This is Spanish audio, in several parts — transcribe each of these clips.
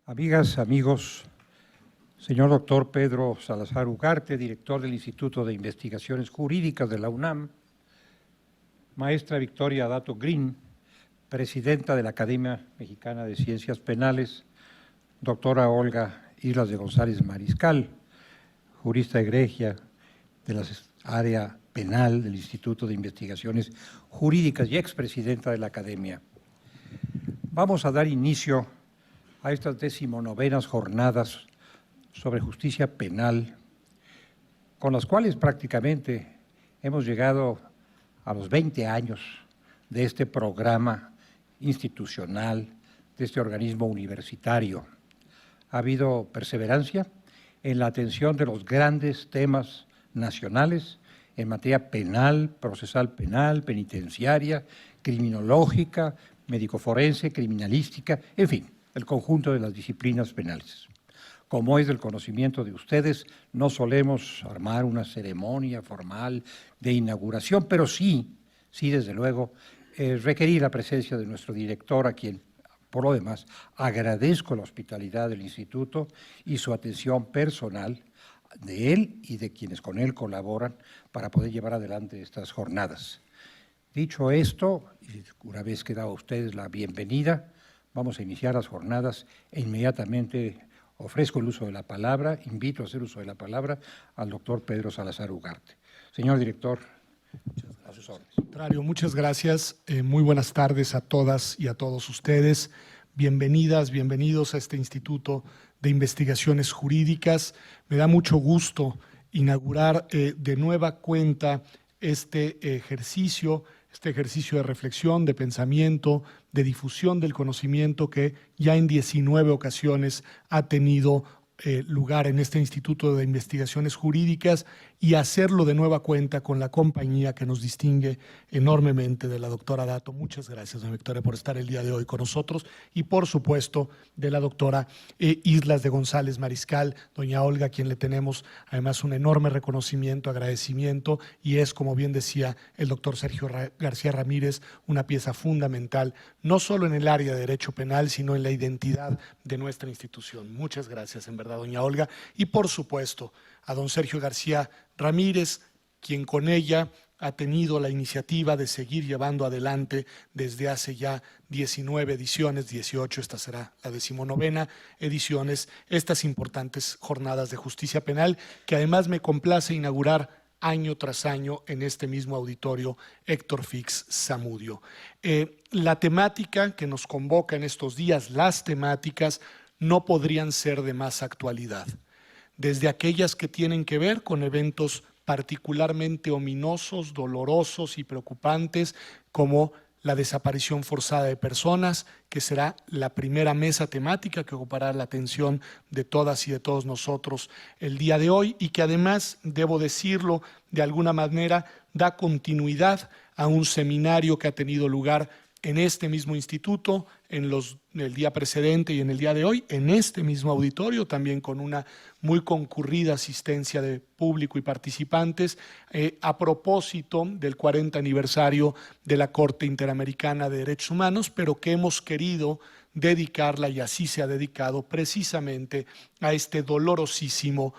Amigas, amigos, señor doctor Pedro Salazar Ugarte, director del Instituto de Investigaciones Jurídicas de la UNAM, maestra Victoria Dato Green, presidenta de la Academia Mexicana de Ciencias Penales, doctora Olga Islas de González Mariscal, jurista egregia de la área penal del Instituto de Investigaciones Jurídicas y expresidenta de la Academia. Vamos a dar inicio a estas 19ª jornadas sobre justicia penal, con las cuales prácticamente hemos llegado a los 20 años de este programa institucional, de este organismo universitario. Ha habido perseverancia en la atención de los grandes temas nacionales en materia penal, procesal penal, penitenciaria, criminológica, médico-forense, criminalística, en fin, el conjunto de las disciplinas penales. Como es del conocimiento de ustedes, no solemos armar una ceremonia formal de inauguración, pero sí desde luego, requerir la presencia de nuestro director, a quien, por lo demás, agradezco la hospitalidad del Instituto y su atención personal de él y de quienes con él colaboran para poder llevar adelante estas jornadas. Dicho esto, y una vez que dado a ustedes la bienvenida, vamos a iniciar las jornadas e inmediatamente ofrezco el uso de la palabra, invito a hacer uso de la palabra al doctor Pedro Salazar Ugarte. Señor director, a sus órdenes. Muchas gracias. Muy buenas tardes a todas y a todos ustedes. Bienvenidas, bienvenidos a este Instituto de Investigaciones Jurídicas. Me da mucho gusto inaugurar de nueva cuenta este ejercicio de reflexión, de pensamiento, de difusión del conocimiento que ya en 19 ocasiones ha tenido lugar en este Instituto de Investigaciones Jurídicas, y hacerlo de nueva cuenta con la compañía que nos distingue enormemente de la doctora Dato. Muchas gracias, doña Victoria, por estar el día de hoy con nosotros, y por supuesto de la doctora Islas de González Mariscal, doña Olga, a quien le tenemos además un enorme reconocimiento, agradecimiento, y es, como bien decía el doctor Sergio García Ramírez, una pieza fundamental, no solo en el área de derecho penal, sino en la identidad de nuestra institución. Muchas gracias, en verdad, doña Olga, y por supuesto a don Sergio García Ramírez, quien con ella ha tenido la iniciativa de seguir llevando adelante desde hace ya 19 ediciones, 18, esta será la 19ª ediciones, estas importantes jornadas de justicia penal, que además me complace inaugurar año tras año en este mismo auditorio Héctor Fix Zamudio. La temática que nos convoca en estos días, las temáticas, no podrían ser de más actualidad, desde aquellas que tienen que ver con eventos particularmente ominosos, dolorosos y preocupantes, como la desaparición forzada de personas, que será la primera mesa temática que ocupará la atención de todas y de todos nosotros el día de hoy, y que además, debo decirlo, de alguna manera da continuidad a un seminario que ha tenido lugar en este mismo instituto, en el día precedente y en el día de hoy, en este mismo auditorio, también con una muy concurrida asistencia de público y participantes, a propósito del 40 aniversario de la Corte Interamericana de Derechos Humanos, pero que hemos querido dedicarla, y así se ha dedicado, precisamente a este dolorosísimo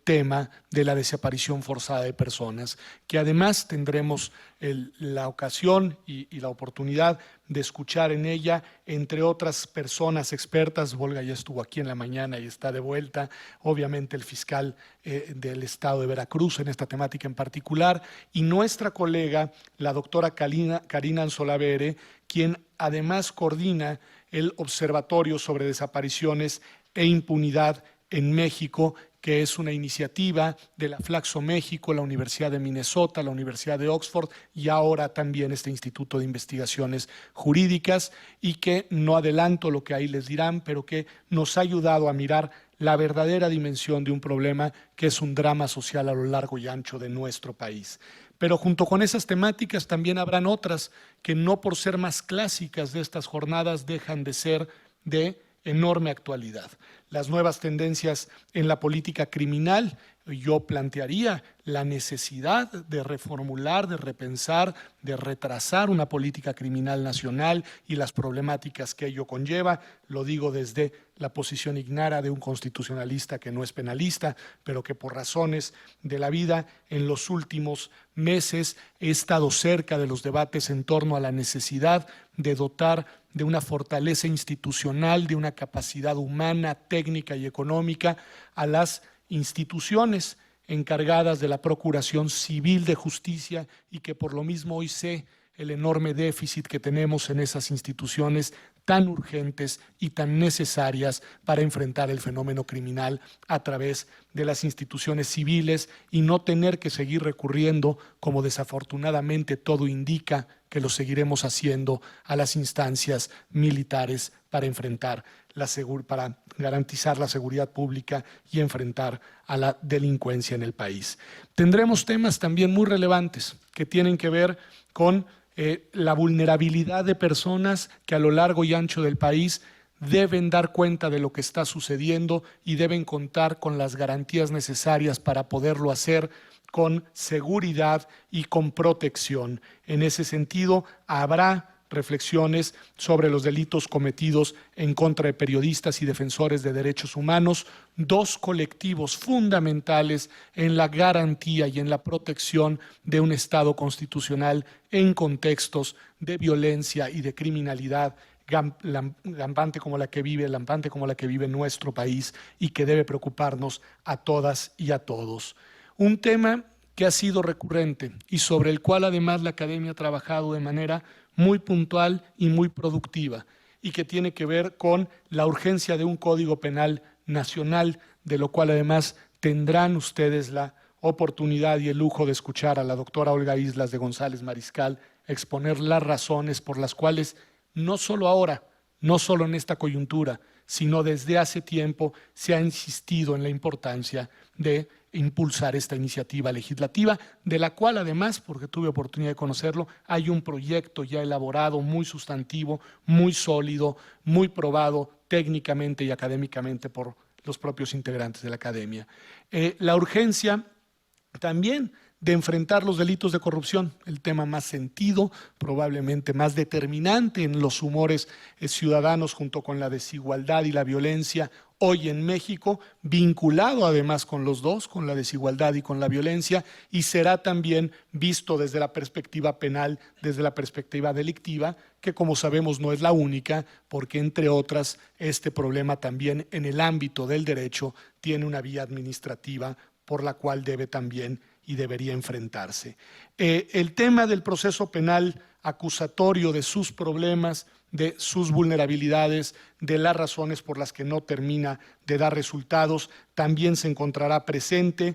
tema de la desaparición forzada de personas, que además tendremos la ocasión y la oportunidad de escuchar en ella, entre otras personas expertas. Olga ya estuvo aquí en la mañana y está de vuelta, obviamente el fiscal del estado de Veracruz en esta temática en particular, y nuestra colega, la doctora Karina Anzolavere, quien además coordina el Observatorio sobre Desapariciones e Impunidad en México, que es una iniciativa de la Flaxo México, la Universidad de Minnesota, la Universidad de Oxford y ahora también este Instituto de Investigaciones Jurídicas, y que no adelanto lo que ahí les dirán, pero que nos ha ayudado a mirar la verdadera dimensión de un problema que es un drama social a lo largo y ancho de nuestro país. Pero junto con esas temáticas también habrán otras que, no por ser más clásicas de estas jornadas, dejan de ser de enorme actualidad. Las nuevas tendencias en la política criminal, yo plantearía la necesidad de reformular, de repensar, de retrasar una política criminal nacional y las problemáticas que ello conlleva. Lo digo desde la posición ignara de un constitucionalista que no es penalista, pero que por razones de la vida en los últimos meses he estado cerca de los debates en torno a la necesidad de dotar de una fortaleza institucional, de una capacidad humana, técnica y económica a las instituciones encargadas de la procuración civil de justicia, y que por lo mismo hoy sé el enorme déficit que tenemos en esas instituciones tan urgentes y tan necesarias para enfrentar el fenómeno criminal a través de las instituciones civiles y no tener que seguir recurriendo, como desafortunadamente todo indica que lo seguiremos haciendo, a las instancias militares para para garantizar la seguridad pública y enfrentar a la delincuencia en el país. Tendremos temas también muy relevantes que tienen que ver con la vulnerabilidad de personas que a lo largo y ancho del país deben dar cuenta de lo que está sucediendo y deben contar con las garantías necesarias para poderlo hacer con seguridad y con protección. En ese sentido, habrá reflexiones sobre los delitos cometidos en contra de periodistas y defensores de derechos humanos, dos colectivos fundamentales en la garantía y en la protección de un Estado constitucional en contextos de violencia y de criminalidad lampante como la que vive nuestro país y que debe preocuparnos a todas y a todos. Un tema que ha sido recurrente y sobre el cual además la Academia ha trabajado de manera muy puntual y muy productiva, y que tiene que ver con la urgencia de un Código Penal nacional, de lo cual además tendrán ustedes la oportunidad y el lujo de escuchar a la doctora Olga Islas de González Mariscal exponer las razones por las cuales no solo ahora, no solo en esta coyuntura, sino desde hace tiempo se ha insistido en la importancia de impulsar esta iniciativa legislativa, de la cual además, porque tuve oportunidad de conocerlo, hay un proyecto ya elaborado, muy sustantivo, muy sólido, muy probado técnicamente y académicamente por los propios integrantes de la Academia. La urgencia también de enfrentar los delitos de corrupción, el tema más sentido, probablemente más determinante en los humores ciudadanos, junto con la desigualdad y la violencia hoy en México, vinculado además con los dos, con la desigualdad y con la violencia, y será también visto desde la perspectiva penal, desde la perspectiva delictiva, que como sabemos no es la única, porque entre otras este problema también en el ámbito del derecho tiene una vía administrativa por la cual debe también y debería enfrentarse. El tema del proceso penal acusatorio, de sus problemas, de sus vulnerabilidades, de las razones por las que no termina de dar resultados, también se encontrará presente.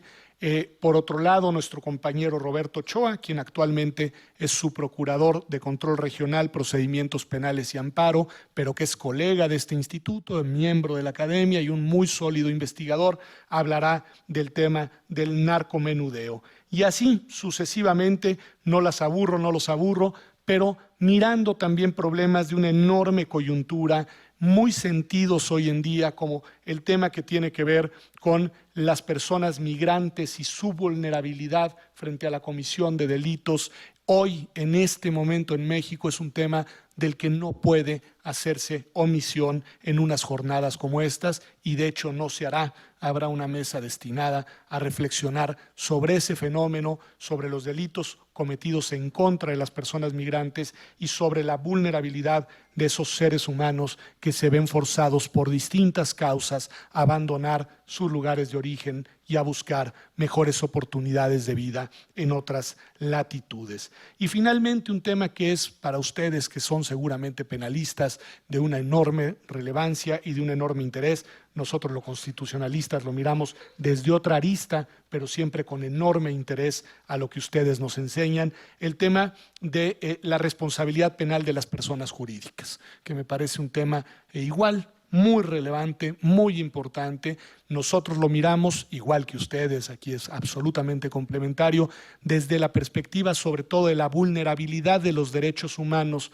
Por otro lado, nuestro compañero Roberto Ochoa, quien actualmente es su procurador de control regional, procedimientos penales y amparo, pero que es colega de este instituto, miembro de la Academia y un muy sólido investigador, hablará del tema del narcomenudeo. Y así sucesivamente, no los aburro, pero mirando también problemas de una enorme coyuntura, muy sentidos hoy en día, como el tema que tiene que ver con las personas migrantes y su vulnerabilidad frente a la comisión de delitos. Hoy, en este momento en México, es un tema del que no puede hacerse omisión en unas jornadas como estas, y de hecho no se hará. Habrá una mesa destinada a reflexionar sobre ese fenómeno, sobre los delitos cometidos en contra de las personas migrantes y sobre la vulnerabilidad de esos seres humanos que se ven forzados por distintas causas a abandonar sus lugares de origen y a buscar mejores oportunidades de vida en otras latitudes. Y finalmente, un tema que es para ustedes, que son seguramente penalistas, de una enorme relevancia y de un enorme interés. Nosotros los constitucionalistas lo miramos desde otra arista, pero siempre con enorme interés a lo que ustedes nos enseñan, el tema de la responsabilidad penal de las personas jurídicas, que me parece un tema igual muy relevante, muy importante. Nosotros lo miramos, igual que ustedes, aquí es absolutamente complementario, desde la perspectiva sobre todo de la vulnerabilidad de los derechos humanos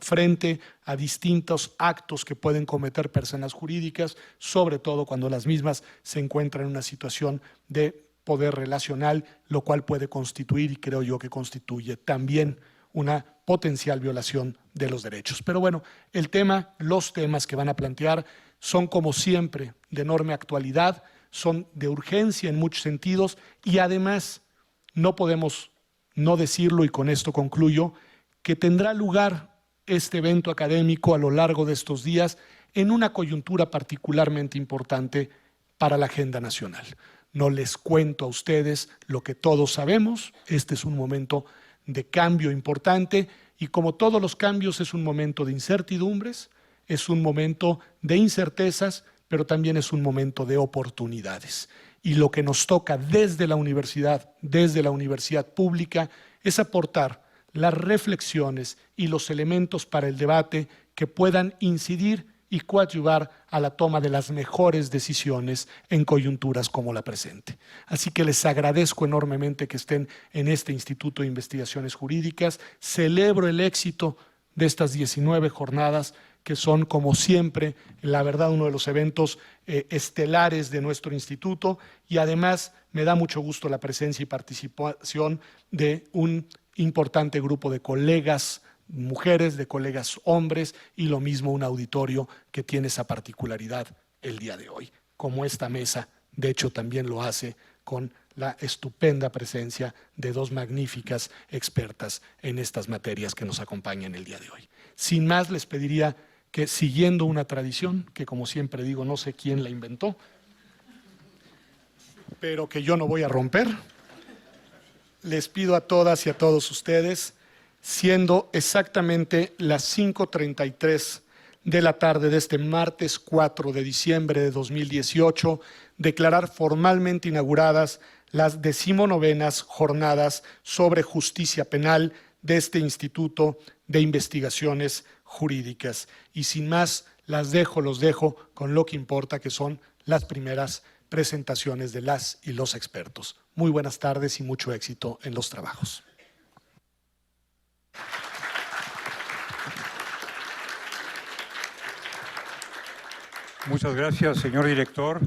frente a distintos actos que pueden cometer personas jurídicas, sobre todo cuando las mismas se encuentran en una situación de poder relacional, lo cual puede constituir, y creo yo que constituye también, una potencial violación de los derechos. Pero bueno, los temas que van a plantear son como siempre de enorme actualidad, son de urgencia en muchos sentidos y además no podemos no decirlo, y con esto concluyo, que tendrá lugar este evento académico a lo largo de estos días en una coyuntura particularmente importante para la agenda nacional. No les cuento a ustedes lo que todos sabemos, este es un momento de cambio importante y como todos los cambios es un momento de incertidumbres, es un momento de incertezas, pero también es un momento de oportunidades. Y lo que nos toca desde la universidad pública, es aportar las reflexiones y los elementos para el debate que puedan incidir y coadyuvar a la toma de las mejores decisiones en coyunturas como la presente. Así que les agradezco enormemente que estén en este Instituto de Investigaciones Jurídicas. Celebro el éxito de estas 19 jornadas, que son, como siempre, la verdad, uno de los eventos estelares de nuestro instituto, y además me da mucho gusto la presencia y participación de un importante grupo de colegas mujeres, de colegas hombres, y lo mismo un auditorio que tiene esa particularidad el día de hoy, como esta mesa, de hecho también lo hace con la estupenda presencia de dos magníficas expertas en estas materias que nos acompañan el día de hoy. Sin más, les pediría que, siguiendo una tradición, que como siempre digo, no sé quién la inventó, pero que yo no voy a romper, les pido a todas y a todos ustedes, siendo exactamente las 5:33 de la tarde de este martes 4 de diciembre de 2018, declarar formalmente inauguradas las 19º jornadas sobre justicia penal de este Instituto de Investigaciones Jurídicas. Y sin más, los dejo con lo que importa, que son las primeras presentaciones de las y los expertos. Muy buenas tardes y mucho éxito en los trabajos. Muchas gracias, señor director.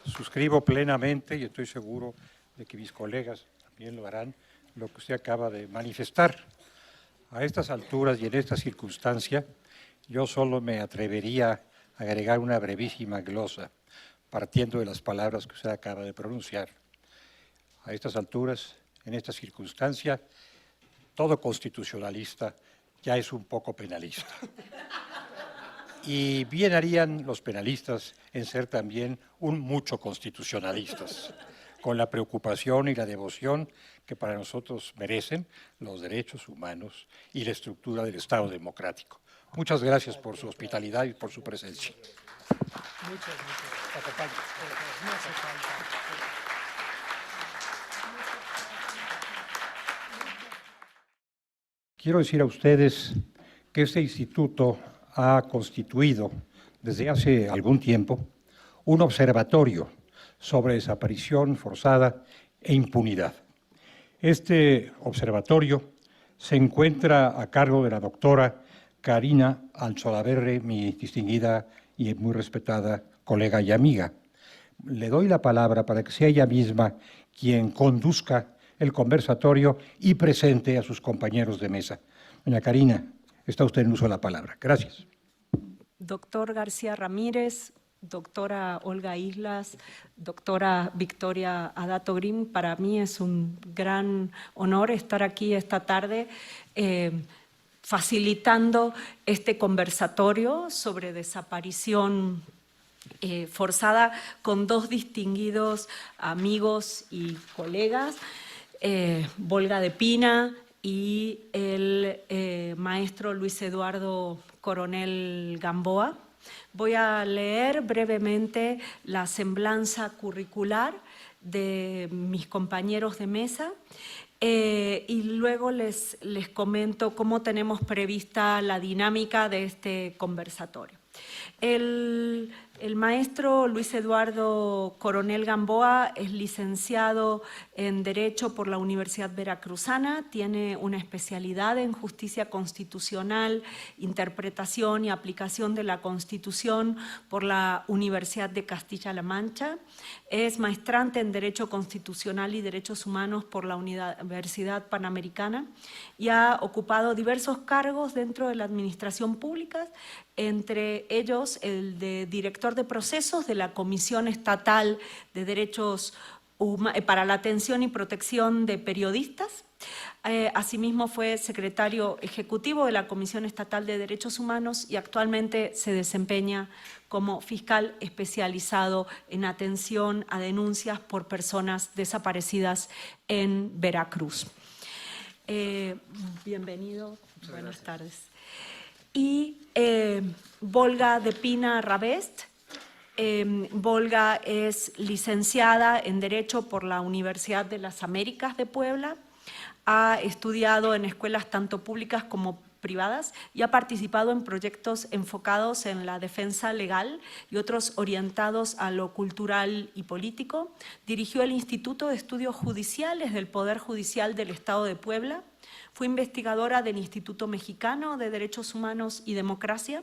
Suscribo plenamente, y estoy seguro de que mis colegas también lo harán, lo que usted acaba de manifestar. A estas alturas y en esta circunstancia, yo solo me atrevería a agregar una brevísima glosa, partiendo de las palabras que usted acaba de pronunciar. A estas alturas, en esta circunstancia, todo constitucionalista ya es un poco penalista. Y bien harían los penalistas en ser también un mucho constitucionalistas, con la preocupación y la devoción que para nosotros merecen los derechos humanos y la estructura del Estado democrático. Muchas gracias por su hospitalidad y por su presencia. Muchas gracias. Quiero decir a ustedes que este instituto ha constituido desde hace algún tiempo un observatorio sobre desaparición forzada e impunidad. Este observatorio se encuentra a cargo de la doctora Karina Alzolaberre, mi distinguida y muy respetada colega y amiga. Le doy la palabra para que sea ella misma quien conduzca el conversatorio y presente a sus compañeros de mesa. Doña Karina, está usted en uso de la palabra. Gracias. Doctor García Ramírez, doctora Olga Islas, doctora Victoria Adato Green, para mí es un gran honor estar aquí esta tarde facilitando este conversatorio sobre desaparición forzada con dos distinguidos amigos y colegas, Volga de Pina y el maestro Luis Eduardo Coronel Gamboa. Voy a leer brevemente la semblanza curricular de mis compañeros de mesa y luego les comento cómo tenemos prevista la dinámica de este conversatorio. El maestro Luis Eduardo Coronel Gamboa es licenciado en Derecho por la Universidad Veracruzana, tiene una especialidad en Justicia Constitucional, Interpretación y Aplicación de la Constitución por la Universidad de Castilla-La Mancha, es maestrante en Derecho Constitucional y Derechos Humanos por la Universidad Panamericana y ha ocupado diversos cargos dentro de la administración pública, entre ellos el de director de procesos de la Comisión Estatal de Derechos para la Atención y Protección de Periodistas. Asimismo fue secretario ejecutivo de la Comisión Estatal de Derechos Humanos y actualmente se desempeña como fiscal especializado en atención a denuncias por personas desaparecidas en Veracruz. Bienvenido, buenas tardes. Y Volga de Pina Rabest. Volga es licenciada en Derecho por la Universidad de las Américas de Puebla, ha estudiado en escuelas tanto públicas como privadas y ha participado en proyectos enfocados en la defensa legal y otros orientados a lo cultural y político. Dirigió el Instituto de Estudios Judiciales del Poder Judicial del Estado de Puebla. Fue investigadora del Instituto Mexicano de Derechos Humanos y Democracia.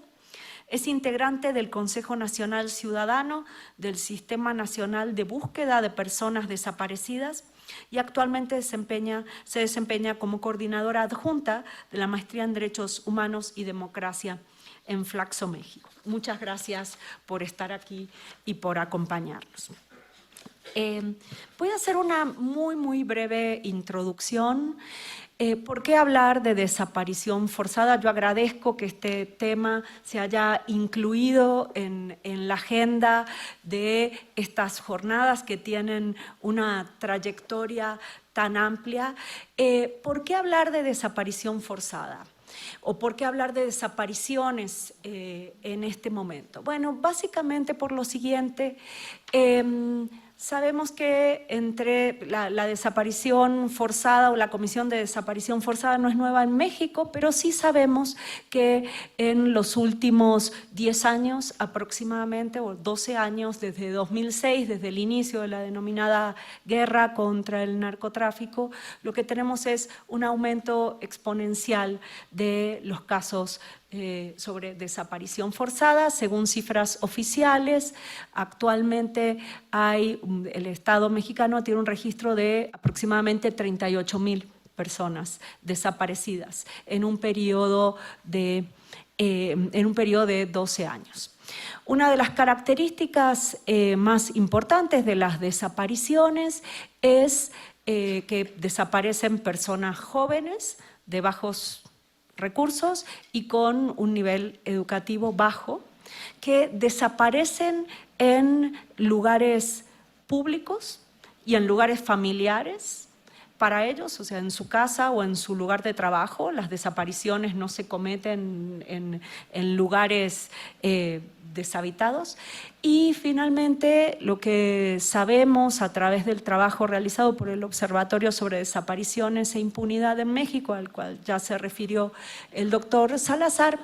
Es integrante del Consejo Nacional Ciudadano del Sistema Nacional de Búsqueda de Personas Desaparecidas y actualmente se desempeña como coordinadora adjunta de la Maestría en Derechos Humanos y Democracia en Flaxo, México. Muchas gracias por estar aquí y por acompañarnos. Voy a hacer una muy breve introducción. ¿Por qué hablar de desaparición forzada? Yo agradezco que este tema se haya incluido en la agenda de estas jornadas que tienen una trayectoria tan amplia. ¿Por qué hablar de desaparición forzada? ¿O por qué hablar de desapariciones en este momento? Bueno, básicamente por lo siguiente. Sabemos que entre la desaparición forzada o la Comisión de Desaparición Forzada no es nueva en México, pero sí sabemos que en los últimos 10 años aproximadamente, o 12 años, desde 2006, desde el inicio de la denominada guerra contra el narcotráfico, lo que tenemos es un aumento exponencial de los casos sobre desaparición forzada. Según cifras oficiales, actualmente el Estado mexicano tiene un registro de aproximadamente 38,000 personas desaparecidas en un periodo de 12 años. Una de las características más importantes de las desapariciones es que desaparecen personas jóvenes de bajos recursos y con un nivel educativo bajo, que desaparecen en lugares públicos y en lugares familiares para ellos, o sea, en su casa o en su lugar de trabajo. Las desapariciones no se cometen en lugares deshabitados. Y finalmente, lo que sabemos a través del trabajo realizado por el Observatorio sobre Desapariciones e Impunidad en México, al cual ya se refirió el doctor Salazar,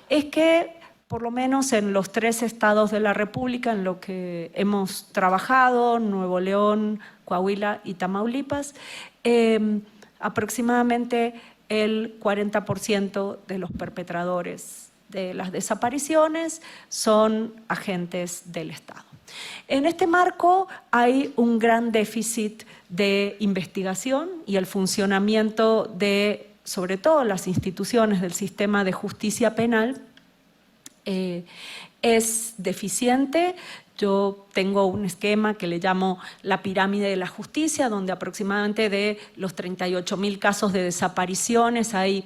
es que por lo menos en los 3 estados de la República en lo que hemos trabajado, Nuevo León, Coahuila y Tamaulipas, aproximadamente el 40% de los perpetradores de las desapariciones son agentes del Estado. En este marco hay un gran déficit de investigación y el funcionamiento de, sobre todo, las instituciones del sistema de justicia penal es deficiente. Yo tengo un esquema que le llamo la pirámide de la justicia, donde aproximadamente de los 38,000 casos de desapariciones hay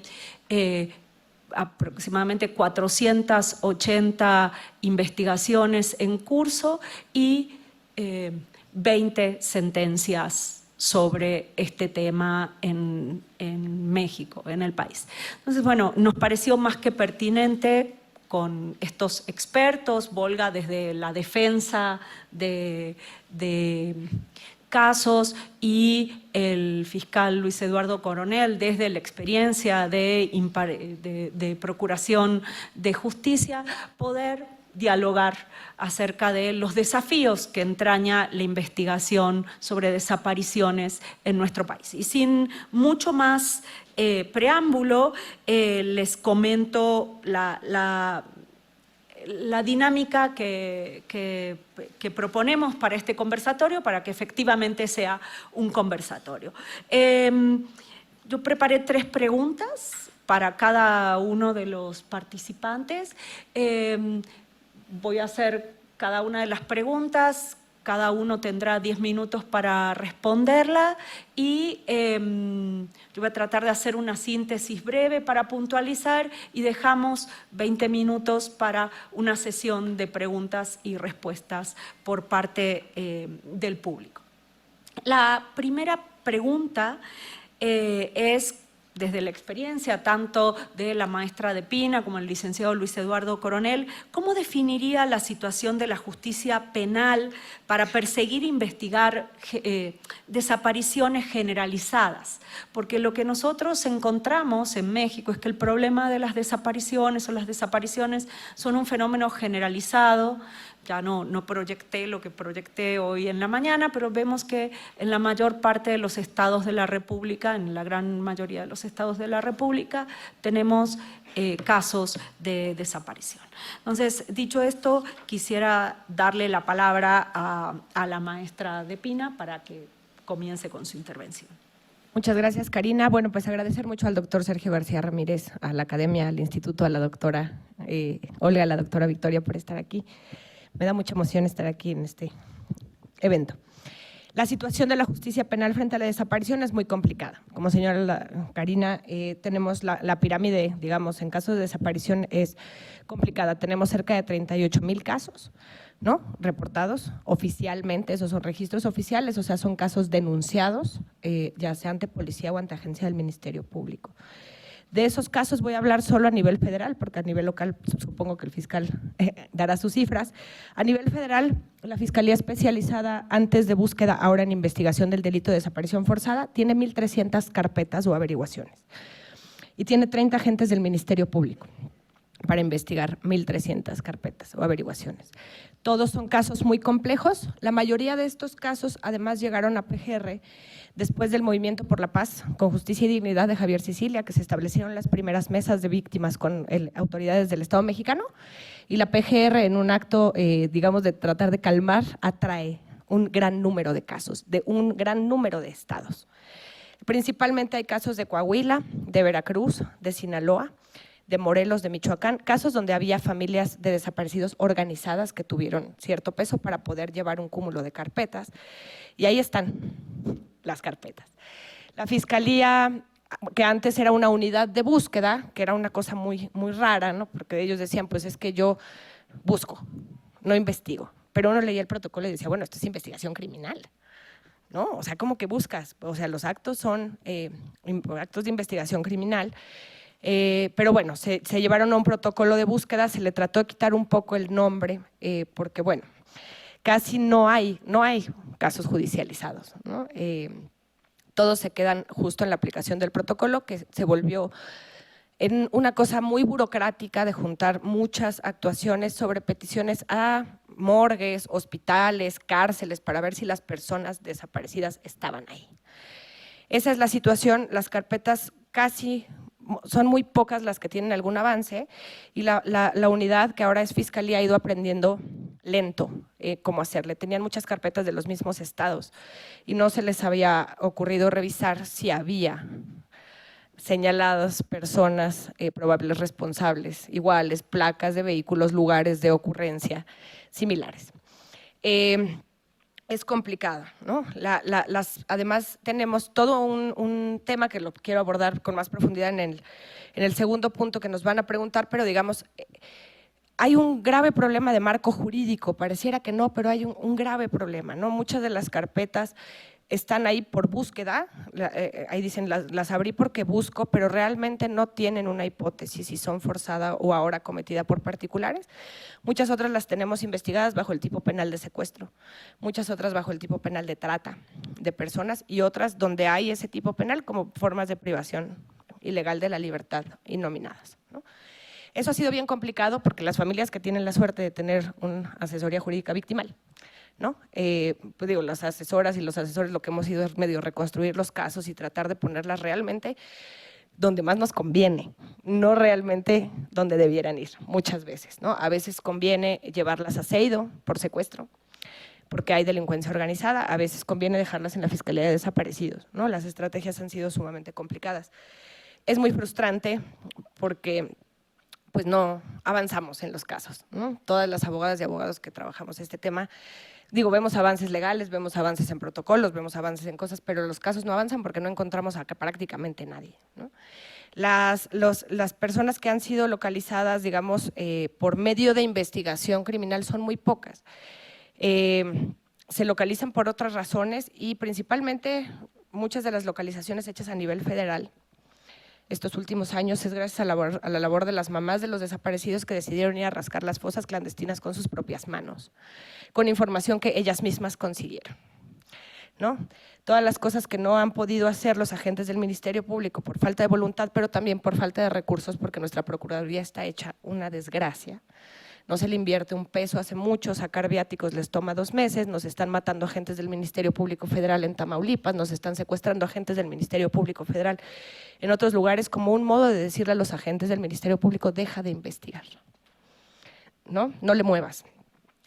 aproximadamente 480 investigaciones en curso y 20 sentencias sobre este tema en México, en el país. Entonces, bueno, nos pareció más que pertinente con estos expertos, Volga desde la defensa de casos y el fiscal Luis Eduardo Coronel desde la experiencia de procuración de justicia, poder dialogar acerca de los desafíos que entraña la investigación sobre desapariciones en nuestro país. Y sin mucho más preámbulo, les comento la dinámica que proponemos para este conversatorio, para que efectivamente sea un conversatorio. Yo preparé 3 preguntas para cada uno de los participantes. Voy a hacer cada una de las preguntas, cada uno tendrá 10 minutos para responderla y yo voy a tratar de hacer una síntesis breve para puntualizar y dejamos 20 minutos para una sesión de preguntas y respuestas por parte del público. La primera pregunta es, desde la experiencia tanto de la maestra de Pina como el licenciado Luis Eduardo Coronel, ¿cómo definiría la situación de la justicia penal para perseguir e investigar desapariciones generalizadas? Porque lo que nosotros encontramos en México es que el problema de las desapariciones son un fenómeno generalizado. Ya no proyecté lo que proyecté hoy en la mañana, pero vemos que en la mayor parte de los estados de la República, en la gran mayoría de los estados de la República, tenemos casos de desaparición. Entonces, dicho esto, quisiera darle la palabra a la maestra de Pina para que comience con su intervención. Muchas gracias, Karina. Bueno, pues agradecer mucho al doctor Sergio García Ramírez, a la Academia, al Instituto, a la doctora Olga, a la doctora Victoria por estar aquí. Me da mucha emoción estar aquí en este evento. La situación de la justicia penal frente a la desaparición es muy complicada. Como señala Karina, tenemos la pirámide, digamos, en casos de desaparición es complicada. Tenemos cerca de 38,000 casos, ¿no?, reportados oficialmente. Esos son registros oficiales, o sea, son casos denunciados, ya sea ante policía o ante agencia del Ministerio Público. De esos casos voy a hablar solo a nivel federal, porque a nivel local supongo que el fiscal dará sus cifras. A nivel federal, la Fiscalía Especializada antes de búsqueda, ahora en investigación del delito de desaparición forzada, tiene 1,300 carpetas o averiguaciones y tiene 30 agentes del Ministerio Público para investigar 1,300 carpetas o averiguaciones. Todos son casos muy complejos. La mayoría de estos casos además llegaron a PGR después del Movimiento por la Paz con Justicia y Dignidad de Javier Sicilia, que se establecieron las primeras mesas de víctimas con autoridades del Estado mexicano, y la PGR, en un acto, digamos, de tratar de calmar, atrae un gran número de casos de un gran número de estados. Principalmente hay casos de Coahuila, de Veracruz, de Sinaloa, de Morelos, de Michoacán, casos donde había familias de desaparecidos organizadas que tuvieron cierto peso para poder llevar un cúmulo de carpetas, y ahí están las carpetas. La Fiscalía, que antes era una unidad de búsqueda, que era una cosa muy rara, ¿no?, porque ellos decían, pues es que yo busco, no investigo, pero uno leía el protocolo y decía, bueno, esto es investigación criminal, ¿no? O sea, ¿cómo que buscas? O sea, los actos son actos de investigación criminal. Pero bueno, se llevaron a un protocolo de búsqueda, se le trató de quitar un poco el nombre, porque bueno, casi no hay casos judicializados, ¿no? Todos se quedan justo en la aplicación del protocolo, que se volvió en una cosa muy burocrática de juntar muchas actuaciones sobre peticiones a morgues, hospitales, cárceles, para ver si las personas desaparecidas estaban ahí. Esa es la situación. Las carpetas son muy pocas las que tienen algún avance, y la unidad, que ahora es Fiscalía, ha ido aprendiendo lento cómo hacerle. Tenían muchas carpetas de los mismos estados y no se les había ocurrido revisar si había señaladas personas probables responsables, iguales, placas de vehículos, lugares de ocurrencia similares. Es complicado, ¿no? Además, tenemos todo un tema que lo quiero abordar con más profundidad en el segundo punto que nos van a preguntar, pero digamos, hay un grave problema de marco jurídico. Pareciera que no, pero hay un grave problema, ¿no? Muchas de las carpetas están ahí por búsqueda, ahí dicen las abrí porque busco, pero realmente no tienen una hipótesis si son forzada o ahora cometida por particulares. Muchas otras las tenemos investigadas bajo el tipo penal de secuestro, muchas otras bajo el tipo penal de trata de personas, y otras donde hay ese tipo penal como formas de privación ilegal de la libertad innominadas, ¿no? Eso ha sido bien complicado porque las familias que tienen la suerte de tener una asesoría jurídica victimal, ¿no? Pues digo, las asesoras y los asesores lo que hemos ido es medio reconstruir los casos y tratar de ponerlas realmente donde más nos conviene, no realmente donde debieran ir, muchas veces, ¿no? A veces conviene llevarlas a CEIDO por secuestro, porque hay delincuencia organizada, a veces conviene dejarlas en la Fiscalía de Desaparecidos, ¿no? Las estrategias han sido sumamente complicadas. Es muy frustrante porque pues no avanzamos en los casos, ¿no? Todas las abogadas y abogados que trabajamos este tema, digo, vemos avances legales, vemos avances en protocolos, vemos avances en cosas, pero los casos no avanzan porque no encontramos a prácticamente nadie, ¿no? Las personas que han sido localizadas, digamos, por medio de investigación criminal son muy pocas. Se localizan por otras razones y principalmente muchas de las localizaciones hechas a nivel federal estos últimos años es gracias a la labor de las mamás de los desaparecidos que decidieron ir a rascar las fosas clandestinas con sus propias manos, con información que ellas mismas consiguieron, ¿no? Todas las cosas que no han podido hacer los agentes del Ministerio Público por falta de voluntad, pero también por falta de recursos, porque nuestra Procuraduría está hecha una desgracia. No se le invierte un peso hace mucho, sacar viáticos les toma 2 meses, nos están matando agentes del Ministerio Público Federal en Tamaulipas, nos están secuestrando agentes del Ministerio Público Federal en otros lugares, como un modo de decirle a los agentes del Ministerio Público, deja de investigar, ¿no? No le muevas.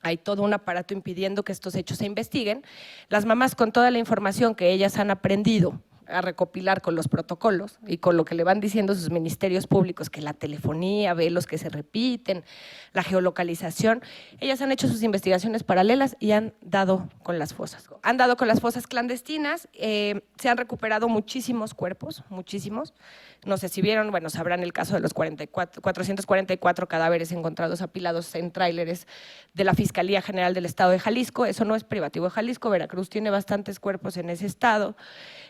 Hay todo un aparato impidiendo que estos hechos se investiguen. Las mamás, con toda la información que ellas han aprendido a recopilar con los protocolos y con lo que le van diciendo sus ministerios públicos, que la telefonía, ve los que se repiten, la geolocalización, ellas han hecho sus investigaciones paralelas y han dado con las fosas. Han dado con las fosas clandestinas, se han recuperado muchísimos cuerpos, muchísimos. No sé si vieron, bueno, sabrán el caso de los 444 cadáveres encontrados apilados en tráileres de la Fiscalía General del Estado de Jalisco. Eso no es privativo de Jalisco, Veracruz tiene bastantes cuerpos en ese estado.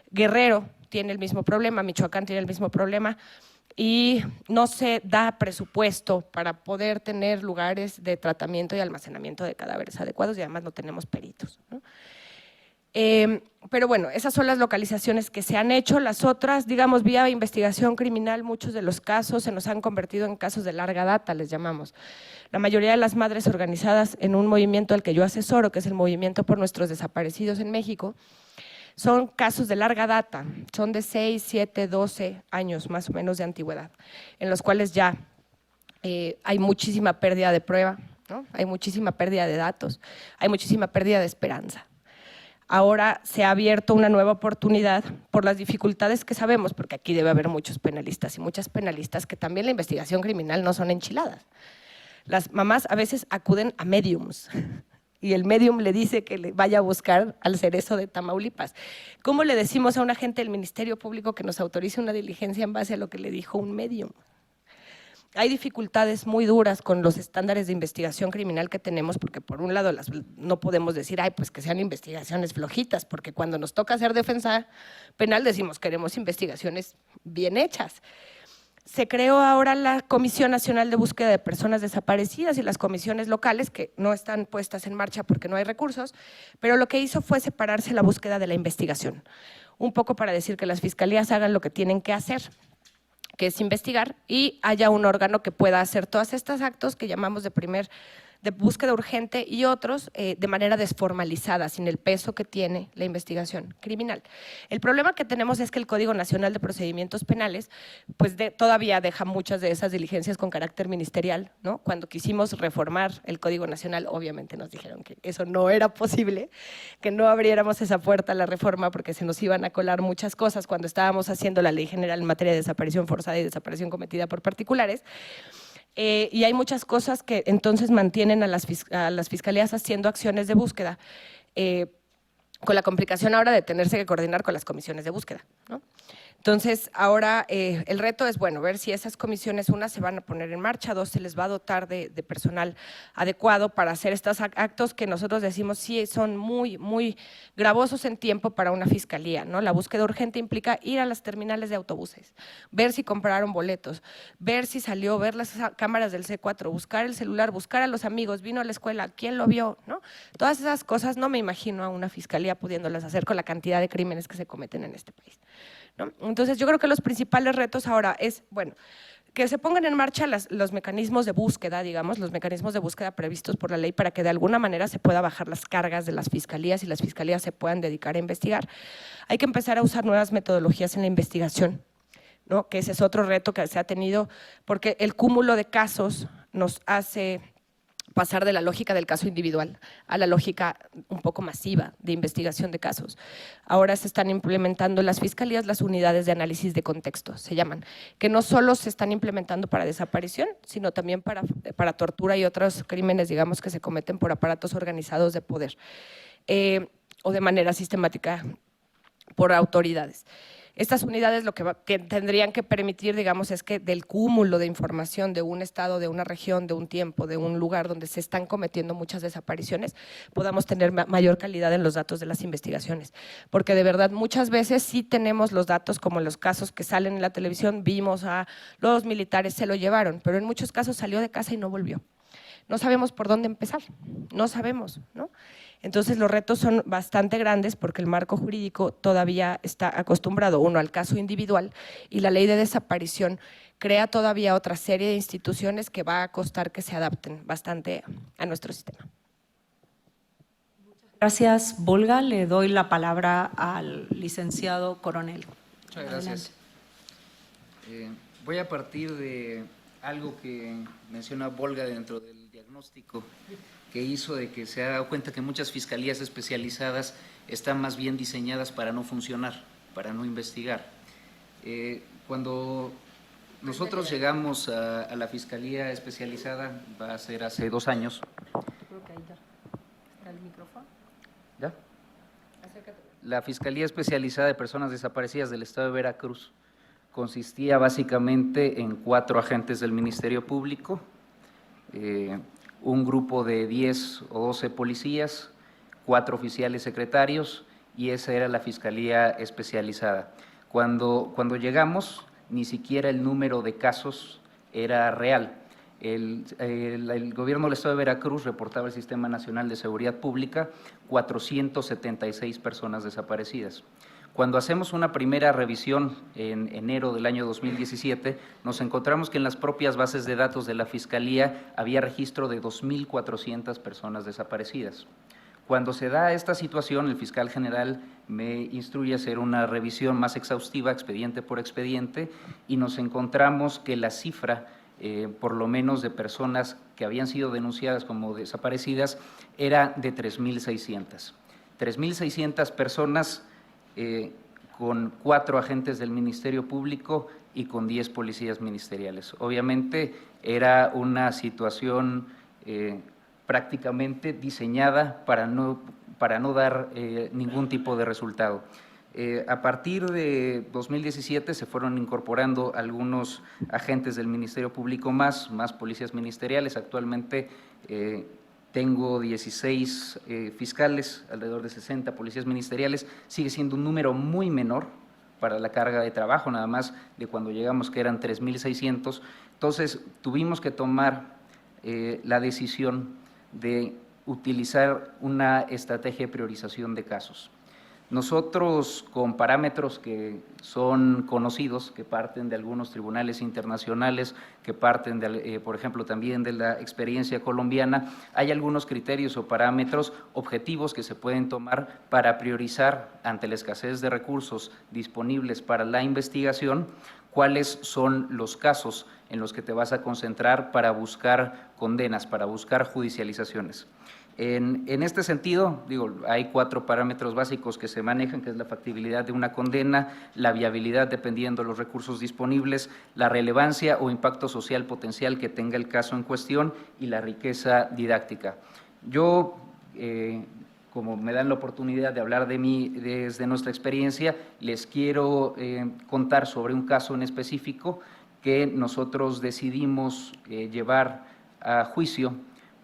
Guerrero tiene el mismo problema, Michoacán tiene el mismo problema y no se da presupuesto para poder tener lugares de tratamiento y almacenamiento de cadáveres adecuados y además no tenemos peritos, ¿no? Pero bueno, esas son las localizaciones que se han hecho. Las otras, digamos, vía investigación criminal, muchos de los casos se nos han convertido en casos de larga data, les llamamos. La mayoría de las madres organizadas en un movimiento al que yo asesoro, que es el Movimiento por Nuestros Desaparecidos en México, son casos de larga data, son de 6, 7, 12 años más o menos de antigüedad, en los cuales ya hay muchísima pérdida de prueba, ¿no? Hay muchísima pérdida de datos, hay muchísima pérdida de esperanza. Ahora se ha abierto una nueva oportunidad por las dificultades que sabemos, porque aquí debe haber muchos penalistas y muchas penalistas que también la investigación criminal no son enchiladas. Las mamás a veces acuden a médiums y el médium le dice que le vaya a buscar al Cerezo de Tamaulipas. ¿Cómo le decimos a un agente del Ministerio Público que nos autorice una diligencia en base a lo que le dijo un médium? Hay dificultades muy duras con los estándares de investigación criminal que tenemos, porque por un lado no podemos decir, ay, pues que sean investigaciones flojitas, porque cuando nos toca hacer defensa penal decimos queremos investigaciones bien hechas. Se creó ahora la Comisión Nacional de Búsqueda de Personas Desaparecidas y las comisiones locales, que no están puestas en marcha porque no hay recursos, pero lo que hizo fue separarse la búsqueda de la investigación, un poco para decir que las fiscalías hagan lo que tienen que hacer, que es investigar, y haya un órgano que pueda hacer todos estos actos que llamamos de búsqueda urgente y otros de manera desformalizada, sin el peso que tiene la investigación criminal. El problema que tenemos es que el Código Nacional de Procedimientos Penales pues todavía deja muchas de esas diligencias con carácter ministerial, ¿no? Cuando quisimos reformar el Código Nacional, obviamente nos dijeron que eso no era posible, que no abriéramos esa puerta a la reforma porque se nos iban a colar muchas cosas cuando estábamos haciendo la Ley General en materia de desaparición forzada y desaparición cometida por particulares. Y hay muchas cosas que entonces mantienen a las fiscalías haciendo acciones de búsqueda, con la complicación ahora de tenerse que coordinar con las comisiones de búsqueda, ¿no? Entonces, ahora el reto es, bueno, ver si esas comisiones, una, se van a poner en marcha, dos, se les va a dotar de personal adecuado para hacer estos actos que nosotros decimos sí son muy, muy gravosos en tiempo para una fiscalía, ¿no? La búsqueda urgente implica ir a las terminales de autobuses, ver si compraron boletos, ver si salió, ver las cámaras del C4, buscar el celular, buscar a los amigos, vino a la escuela, ¿quién lo vio?, ¿no? Todas esas cosas no me imagino a una fiscalía pudiéndolas hacer con la cantidad de crímenes que se cometen en este país, ¿no? Entonces, yo creo que los principales retos ahora es, bueno, que se pongan en marcha los mecanismos de búsqueda, digamos, los mecanismos de búsqueda previstos por la ley para que de alguna manera se pueda bajar las cargas de las fiscalías y las fiscalías se puedan dedicar a investigar. Hay que empezar a usar nuevas metodologías en la investigación, ¿no? Que ese es otro reto que se ha tenido, porque el cúmulo de casos nos hace pasar de la lógica del caso individual a la lógica un poco masiva de investigación de casos. Ahora se están implementando en las fiscalías las unidades de análisis de contexto, se llaman, que no solo se están implementando para desaparición, sino también para tortura y otros crímenes, digamos, que se cometen por aparatos organizados de poder o de manera sistemática por autoridades. Estas unidades lo que tendrían que permitir, digamos, es que del cúmulo de información de un estado, de una región, de un tiempo, de un lugar donde se están cometiendo muchas desapariciones, podamos tener mayor calidad en los datos de las investigaciones. Porque de verdad muchas veces sí tenemos los datos, como en los casos que salen en la televisión, vimos a los militares, se lo llevaron, pero en muchos casos salió de casa y no volvió. No sabemos por dónde empezar, no sabemos, ¿no? Entonces los retos son bastante grandes porque el marco jurídico todavía está acostumbrado, uno, al caso individual, y la ley de desaparición crea todavía otra serie de instituciones que va a costar que se adapten bastante a nuestro sistema. Gracias, Volga. Le doy la palabra al licenciado Coronel. Muchas gracias. Voy a partir de algo que menciona Volga dentro del diagnóstico que hizo, de que se ha dado cuenta que muchas fiscalías especializadas están más bien diseñadas para no funcionar, para no investigar. Cuando nosotros llegamos a la fiscalía especializada, va a ser hace 2 años. Creo que ahí está el micrófono. ¿Ya? La Fiscalía Especializada de Personas Desaparecidas del Estado de Veracruz consistía básicamente en 4 agentes del Ministerio Público, un grupo de 10 o 12 policías, 4 oficiales secretarios, y esa era la Fiscalía Especializada. Cuando llegamos, ni siquiera el número de casos era real. El gobierno del Estado de Veracruz reportaba al Sistema Nacional de Seguridad Pública 476 personas desaparecidas. Cuando hacemos una primera revisión en enero del año 2017, nos encontramos que en las propias bases de datos de la Fiscalía había registro de 2.400 personas desaparecidas. Cuando se da esta situación, el fiscal general me instruye a hacer una revisión más exhaustiva, expediente por expediente, y nos encontramos que la cifra, por lo menos de personas que habían sido denunciadas como desaparecidas, era de 3.600. 3.600 personas con 4 agentes del Ministerio Público y con 10 policías ministeriales. Obviamente era una situación prácticamente diseñada para no dar ningún tipo de resultado. A partir de 2017 se fueron incorporando algunos agentes del Ministerio Público más policías ministeriales. Actualmente tengo 16 fiscales, alrededor de 60 policías ministeriales. Sigue siendo un número muy menor para la carga de trabajo, nada más de cuando llegamos, que eran 3.600. Entonces tuvimos que tomar la decisión de utilizar una estrategia de priorización de casos. Nosotros, con parámetros que son conocidos, que parten de algunos tribunales internacionales, que parten, por ejemplo, también de la experiencia colombiana, hay algunos criterios o parámetros objetivos que se pueden tomar para priorizar, ante la escasez de recursos disponibles para la investigación, cuáles son los casos en los que te vas a concentrar para buscar condenas, para buscar judicializaciones. En este sentido, hay 4 parámetros básicos que se manejan, que es la factibilidad de una condena, la viabilidad dependiendo de los recursos disponibles, la relevancia o impacto social potencial que tenga el caso en cuestión y la riqueza didáctica. Yo, como me dan la oportunidad de hablar de mí desde nuestra experiencia, les quiero contar sobre un caso en específico que nosotros decidimos llevar a juicio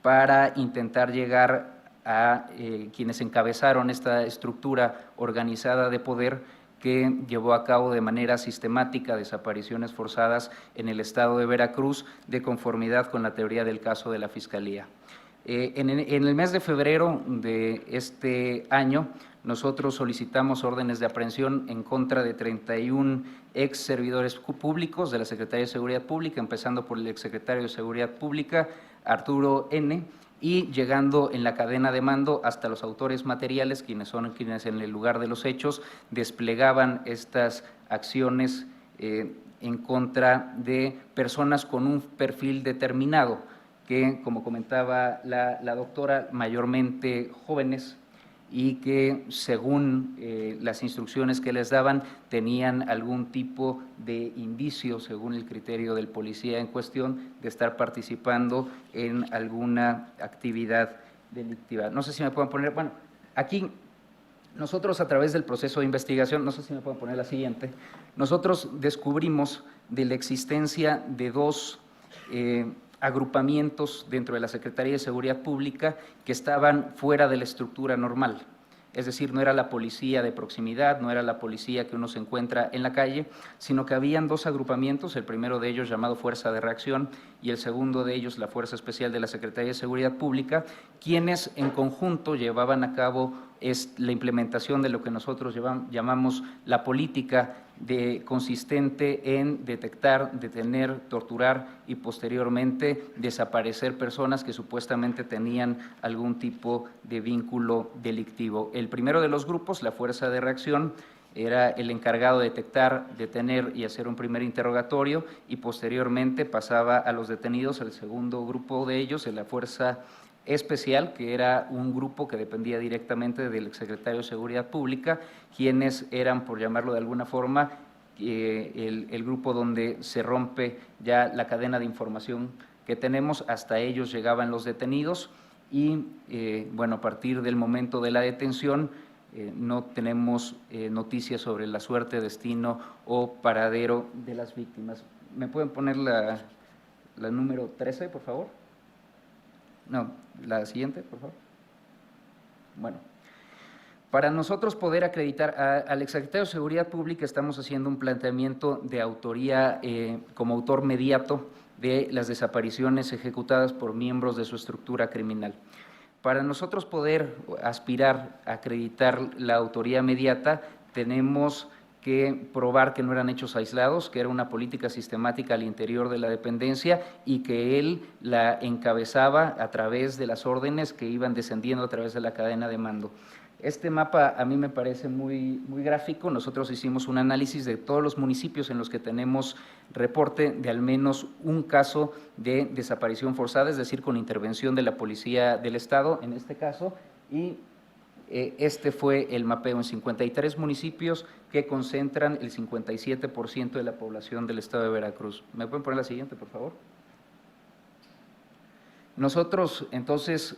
para intentar llegar a quienes encabezaron esta estructura organizada de poder que llevó a cabo de manera sistemática desapariciones forzadas en el estado de Veracruz, de conformidad con la teoría del caso de la Fiscalía. En el mes de febrero de este año, nosotros solicitamos órdenes de aprehensión en contra de 31 ex servidores públicos de la Secretaría de Seguridad Pública, empezando por el exsecretario de Seguridad Pública, Arturo N., y llegando en la cadena de mando hasta los autores materiales, quienes en el lugar de los hechos desplegaban estas acciones en contra de personas con un perfil determinado, que, como comentaba la doctora, mayormente jóvenes, y que según las instrucciones que les daban tenían algún tipo de indicio, según el criterio del policía en cuestión, de estar participando en alguna actividad delictiva. No sé si me pueden poner, bueno, aquí nosotros a través del proceso de investigación, no sé si me pueden poner la siguiente, nosotros descubrimos de la existencia de dos agrupamientos dentro de la Secretaría de Seguridad Pública que estaban fuera de la estructura normal. Es decir, no era la policía de proximidad, no era la policía que uno se encuentra en la calle, sino que habían dos agrupamientos, el primero de ellos llamado Fuerza de Reacción y el segundo de ellos la Fuerza Especial de la Secretaría de Seguridad Pública, quienes en conjunto llevaban a cabo la implementación de lo que nosotros llamamos la política consistente en detectar, detener, torturar y posteriormente desaparecer personas que supuestamente tenían algún tipo de vínculo delictivo. El primero de los grupos, la Fuerza de Reacción, era el encargado de detectar, detener y hacer un primer interrogatorio, y posteriormente pasaba a los detenidos. El segundo grupo de ellos, la Fuerza Especial, que era un grupo que dependía directamente del secretario de Seguridad Pública, quienes eran, por llamarlo de alguna forma, el grupo donde se rompe ya la cadena de información que tenemos. Hasta ellos llegaban los detenidos y, bueno, a partir del momento de la detención no tenemos noticias sobre la suerte, destino o paradero de las víctimas. ¿Me pueden poner la número 13, por favor? No, la siguiente, por favor. Bueno, para nosotros poder acreditar al exsecretario de Seguridad Pública, estamos haciendo un planteamiento de autoría como autor mediato de las desapariciones ejecutadas por miembros de su estructura criminal. Para nosotros poder aspirar a acreditar la autoría mediata, tenemos que probar que no eran hechos aislados, que era una política sistemática al interior de la dependencia y que él la encabezaba a través de las órdenes que iban descendiendo a través de la cadena de mando. Este mapa a mí me parece muy gráfico. Nosotros hicimos un análisis de todos los municipios en los que tenemos reporte de al menos un caso de desaparición forzada, es decir, con intervención de la Policía del Estado en este caso, y este fue el mapeo en 53 municipios que concentran el 57% de la población del estado de Veracruz. ¿Me pueden poner la siguiente, por favor? Nosotros, entonces,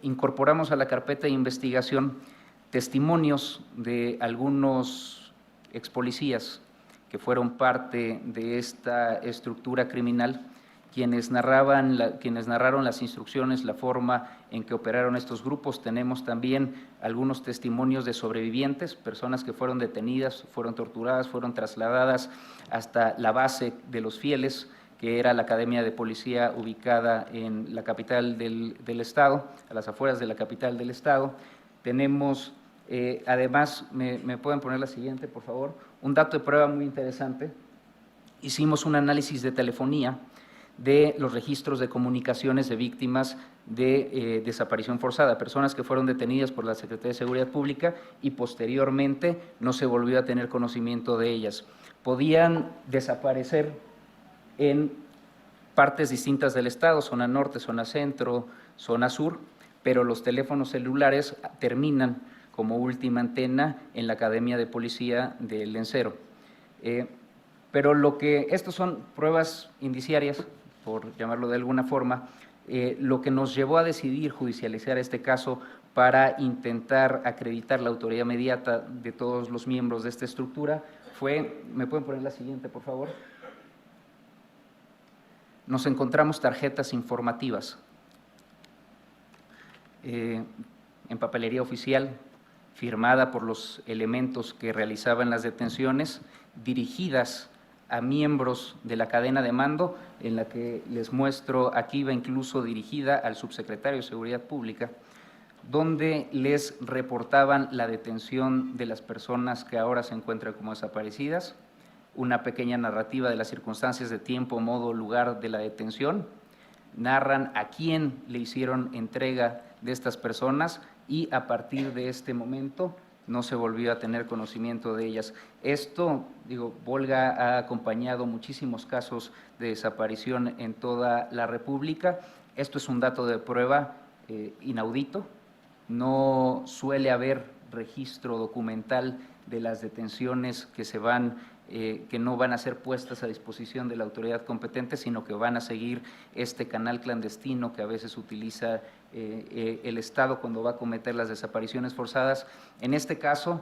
incorporamos a la carpeta de investigación testimonios de algunos expolicías que fueron parte de esta estructura criminal, quienes narraron las instrucciones, la forma en que operaron estos grupos. Tenemos también algunos testimonios de sobrevivientes, personas que fueron detenidas, fueron torturadas, fueron trasladadas hasta la base de los fieles, que era la Academia de Policía ubicada en la capital del Estado, a las afueras de la capital del Estado. Tenemos, además, ¿me pueden poner la siguiente, por favor? Un dato de prueba muy interesante. Hicimos un análisis de telefonía de los registros de comunicaciones de víctimas de desaparición forzada, personas que fueron detenidas por la Secretaría de Seguridad Pública y posteriormente no se volvió a tener conocimiento de ellas. Podían desaparecer en partes distintas del estado, zona norte, zona centro, zona sur, pero los teléfonos celulares terminan como última antena en la Academia de Policía del Lencero. Pero estos son pruebas indiciarias, por llamarlo de alguna forma. Lo que nos llevó a decidir judicializar este caso para intentar acreditar la autoría mediata de todos los miembros de esta estructura fue, ¿me pueden poner la siguiente, por favor? Nos encontramos tarjetas informativas en papelería oficial, firmada por los elementos que realizaban las detenciones, dirigidas a miembros de la cadena de mando, en la que les muestro aquí va incluso dirigida al subsecretario de Seguridad Pública, donde les reportaban la detención de las personas que ahora se encuentran como desaparecidas, una pequeña narrativa de las circunstancias de tiempo, modo, lugar de la detención, narran a quién le hicieron entrega de estas personas y a partir de este momento no se volvió a tener conocimiento de ellas. Esto, digo, Volga ha acompañado muchísimos casos de desaparición en toda la República. Esto es un dato de prueba inaudito. No suele haber registro documental de las detenciones que se van, que no van a ser puestas a disposición de la autoridad competente, sino que van a seguir este canal clandestino que a veces utiliza el Estado cuando va a cometer las desapariciones forzadas. En este caso,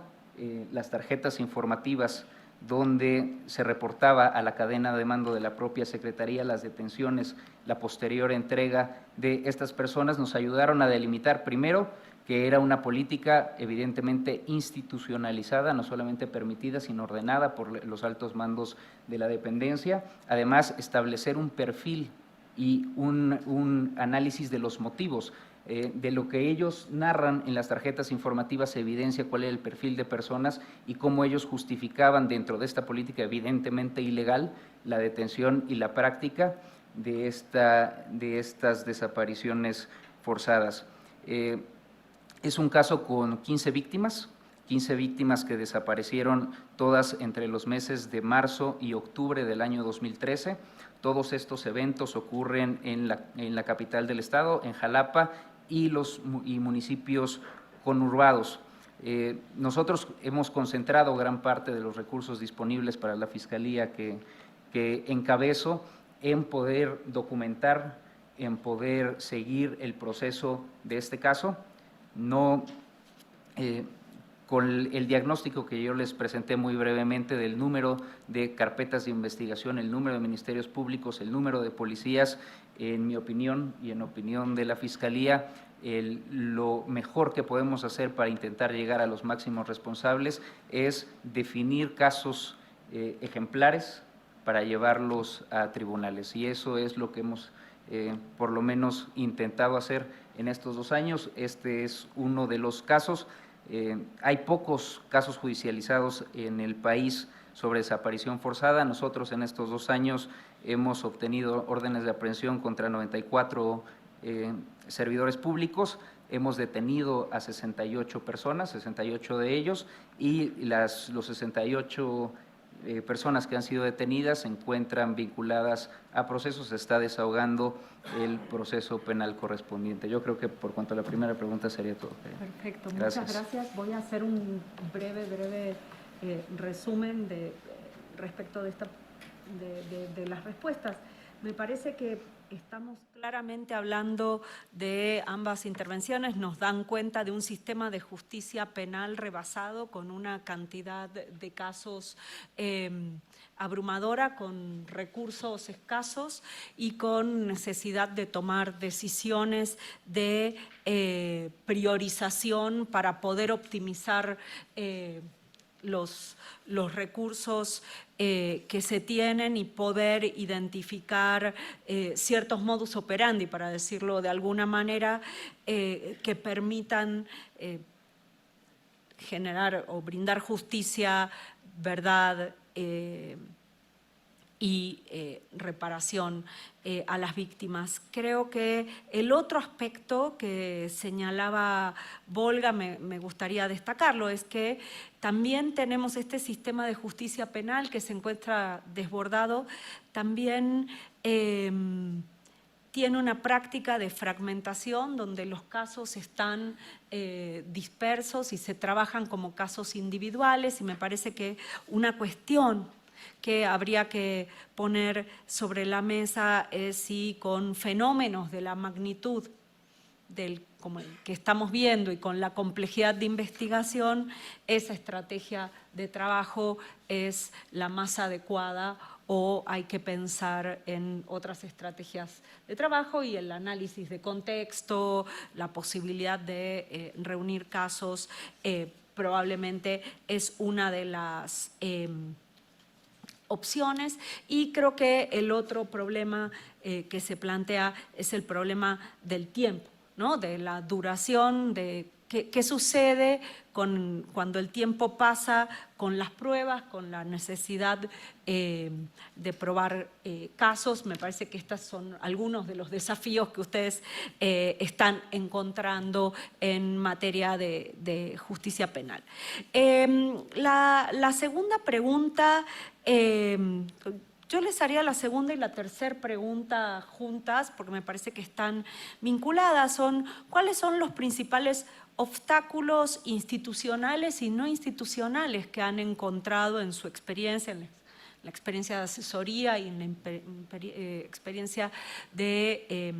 las tarjetas informativas donde se reportaba a la cadena de mando de la propia Secretaría las detenciones, la posterior entrega de estas personas, nos ayudaron a delimitar primero que era una política evidentemente institucionalizada, no solamente permitida, sino ordenada por los altos mandos de la dependencia. Además, establecer un perfil y un análisis de los motivos. De lo que ellos narran en las tarjetas informativas se evidencia cuál era el perfil de personas y cómo ellos justificaban dentro de esta política evidentemente ilegal la detención y la práctica de estas desapariciones forzadas. Es un caso con 15 víctimas que desaparecieron todas entre los meses de marzo y octubre del año 2013. Todos estos eventos ocurren en la capital del estado, en Jalapa, y municipios conurbados. Nosotros hemos concentrado gran parte de los recursos disponibles para la Fiscalía que encabezo en poder documentar, en poder seguir el proceso de este caso. No, con el diagnóstico que yo les presenté muy brevemente del número de carpetas de investigación, el número de ministerios públicos, el número de policías, en mi opinión y en opinión de la Fiscalía, lo mejor que podemos hacer para intentar llegar a los máximos responsables es definir casos ejemplares para llevarlos a tribunales. Y eso es lo que hemos por lo menos intentado hacer en estos 2 años. Este es uno de los casos. Hay pocos casos judicializados en el país sobre desaparición forzada. Nosotros en estos 2 años hemos obtenido órdenes de aprehensión contra 94 servidores públicos, hemos detenido a 68 personas, 68 de ellos, y los 68 personas que han sido detenidas se encuentran vinculadas a procesos, se está desahogando el proceso penal correspondiente. Yo creo que por cuanto a la primera pregunta sería todo. Perfecto, Gracias. muchas gracias. Voy a hacer un breve resumen respecto de las respuestas. Me parece que estamos claramente hablando de ambas intervenciones, nos dan cuenta de un sistema de justicia penal rebasado con una cantidad de casos abrumadora, con recursos escasos y con necesidad de tomar decisiones de priorización para poder optimizar los recursos que se tienen y poder identificar ciertos modus operandi, para decirlo de alguna manera, que permitan generar o brindar justicia, verdad y reparación a las víctimas. Creo que el otro aspecto que señalaba Volga, me gustaría destacarlo, es que también tenemos este sistema de justicia penal que se encuentra desbordado, también tiene una práctica de fragmentación donde los casos están dispersos y se trabajan como casos individuales, y me parece que una cuestión que habría que poner sobre la mesa es si con fenómenos de la magnitud como el que estamos viendo y con la complejidad de investigación, esa estrategia de trabajo es la más adecuada o hay que pensar en otras estrategias de trabajo y el análisis de contexto, la posibilidad de reunir casos, probablemente es una de las opciones, y creo que el otro problema que se plantea es el problema del tiempo, ¿no? De la duración, de qué sucede cuando el tiempo pasa con las pruebas, con la necesidad de probar casos. Me parece que estos son algunos de los desafíos que ustedes están encontrando en materia de justicia penal. La segunda pregunta, yo les haría la segunda y la tercera pregunta juntas, porque me parece que están vinculadas. ¿Cuáles son los principales obstáculos institucionales y no institucionales que han encontrado en su experiencia, en la experiencia de asesoría y en la experiencia de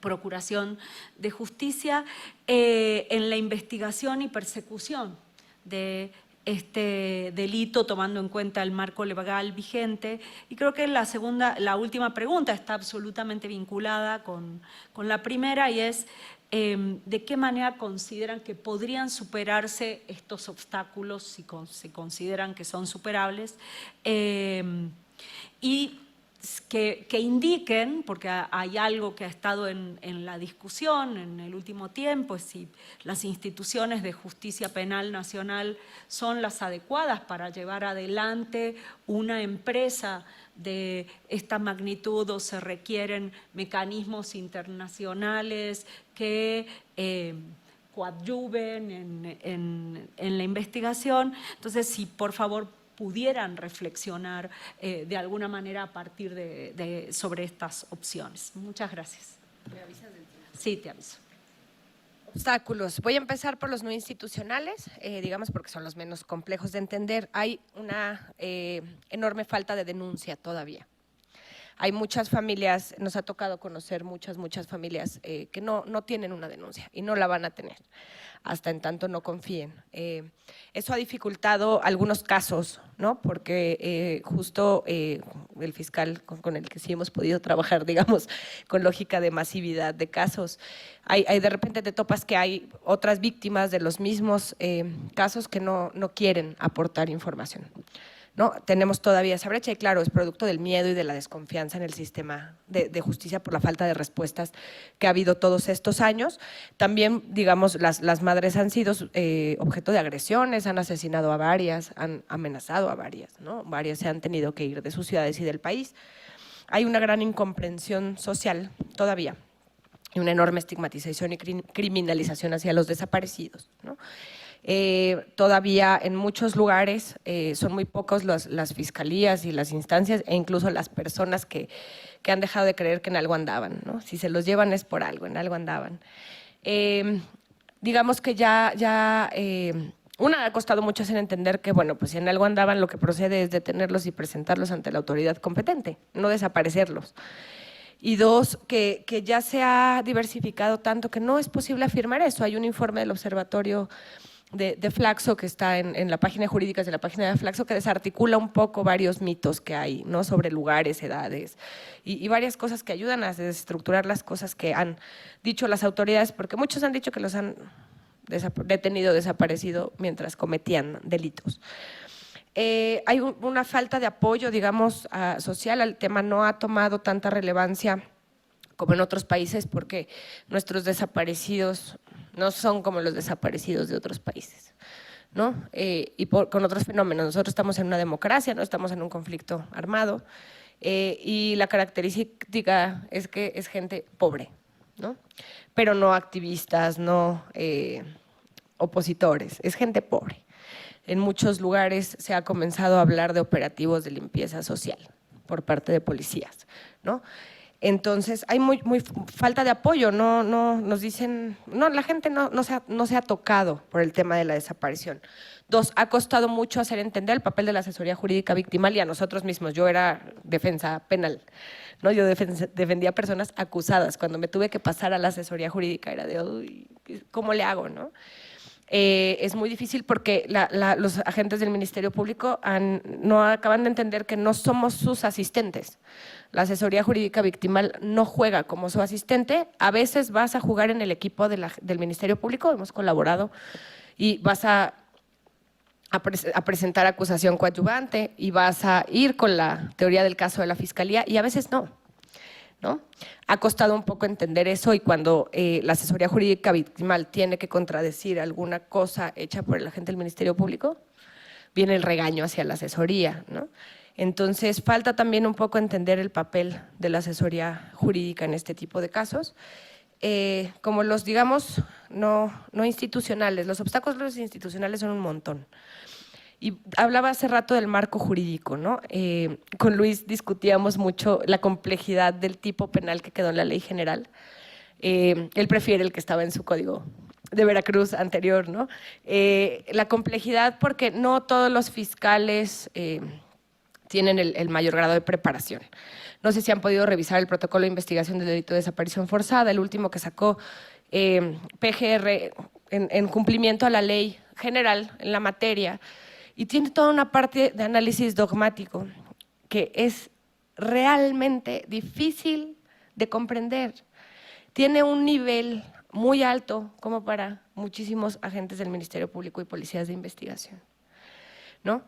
procuración de justicia, en la investigación y persecución de este delito, tomando en cuenta el marco legal vigente? Y creo que la última pregunta está absolutamente vinculada con la primera, y es ¿de qué manera consideran que podrían superarse estos obstáculos, si se consideran que son superables? Y que indiquen, porque hay algo que ha estado en la discusión en el último tiempo, es si las instituciones de justicia penal nacional son las adecuadas para llevar adelante una empresa de esta magnitud, o se requieren mecanismos internacionales que coadyuven en la investigación. Entonces, si por favor pudieran reflexionar de alguna manera a partir sobre estas opciones. Muchas gracias. ¿Me avisas del tiempo? Sí, te aviso. Obstáculos. Voy a empezar por los no institucionales, digamos, porque son los menos complejos de entender. Hay una enorme falta de denuncia todavía. Hay muchas familias, nos ha tocado conocer muchas familias que no tienen una denuncia y no la van a tener hasta en tanto no confíen. Eso ha dificultado algunos casos, ¿no? Porque justo el fiscal con el que sí hemos podido trabajar, digamos, con lógica de masividad de casos, hay de repente te topas que hay otras víctimas de los mismos casos que no quieren aportar información, ¿no? Tenemos todavía esa brecha y claro, es producto del miedo y de la desconfianza en el sistema de justicia por la falta de respuestas que ha habido todos estos años. También, digamos, las madres han sido objeto de agresiones, han asesinado a varias, han amenazado a varias, ¿no? Varias se han tenido que ir de sus ciudades y del país. Hay una gran incomprensión social todavía y una enorme estigmatización y criminalización hacia los desaparecidos, ¿no? Todavía en muchos lugares son muy pocos las fiscalías y las instancias e incluso las personas que han dejado de creer que en algo andaban, ¿no? Si se los llevan es por algo, en algo andaban. Digamos que una ha costado mucho hacer entender que, bueno, pues si en algo andaban, lo que procede es detenerlos y presentarlos ante la autoridad competente, no desaparecerlos. Y dos, que ya se ha diversificado tanto que no es posible afirmar eso. Hay un informe del Observatorio de Flaxo que está en la página jurídica de la página de Flaxo que desarticula un poco varios mitos que hay, ¿no? Sobre lugares, edades y varias cosas que ayudan a desestructurar las cosas que han dicho las autoridades, porque muchos han dicho que los han detenido, desaparecido mientras cometían delitos. Hay una falta de apoyo, digamos, social. El tema no ha tomado tanta relevancia como en otros países porque nuestros desaparecidos no son como los desaparecidos de otros países, ¿no? Y con otros fenómenos. Nosotros estamos en una democracia, no estamos en un conflicto armado y la característica es que es gente pobre, ¿no? Pero no activistas, no opositores, es gente pobre. En muchos lugares se ha comenzado a hablar de operativos de limpieza social por parte de policías, ¿no? Entonces, hay muy falta de apoyo, no nos dicen, no, la gente no se ha tocado por el tema de la desaparición. Dos, ha costado mucho hacer entender el papel de la asesoría jurídica victimal y a nosotros mismos. Yo era defensa penal, ¿no? Yo defendía a personas acusadas. Cuando me tuve que pasar a la asesoría jurídica era de, uy, ¿cómo le hago, no? Es muy difícil porque los agentes del Ministerio Público no acaban de entender que no somos sus asistentes. La asesoría jurídica victimal no juega como su asistente. A veces vas a jugar en el equipo del Ministerio Público, hemos colaborado, y vas a a presentar acusación coadyuvante y vas a ir con la teoría del caso de la Fiscalía y a veces no. Ha costado un poco entender eso y cuando la asesoría jurídica victimal tiene que contradecir alguna cosa hecha por el agente del Ministerio Público, viene el regaño hacia la asesoría, ¿no? Entonces, falta también un poco entender el papel de la asesoría jurídica en este tipo de casos. Como los, digamos, no institucionales, los obstáculos institucionales son un montón. Y hablaba hace rato del marco jurídico, ¿no? Con Luis discutíamos mucho la complejidad del tipo penal que quedó en la ley general. Él prefiere el que estaba en su código de Veracruz anterior, ¿no? La complejidad porque no todos los fiscales tienen el mayor grado de preparación. No sé si han podido revisar el protocolo de investigación del delito de desaparición forzada, el último que sacó PGR en cumplimiento a la ley general en la materia, y tiene toda una parte de análisis dogmático que es realmente difícil de comprender. Tiene un nivel muy alto como para muchísimos agentes del Ministerio Público y policías de investigación, ¿no?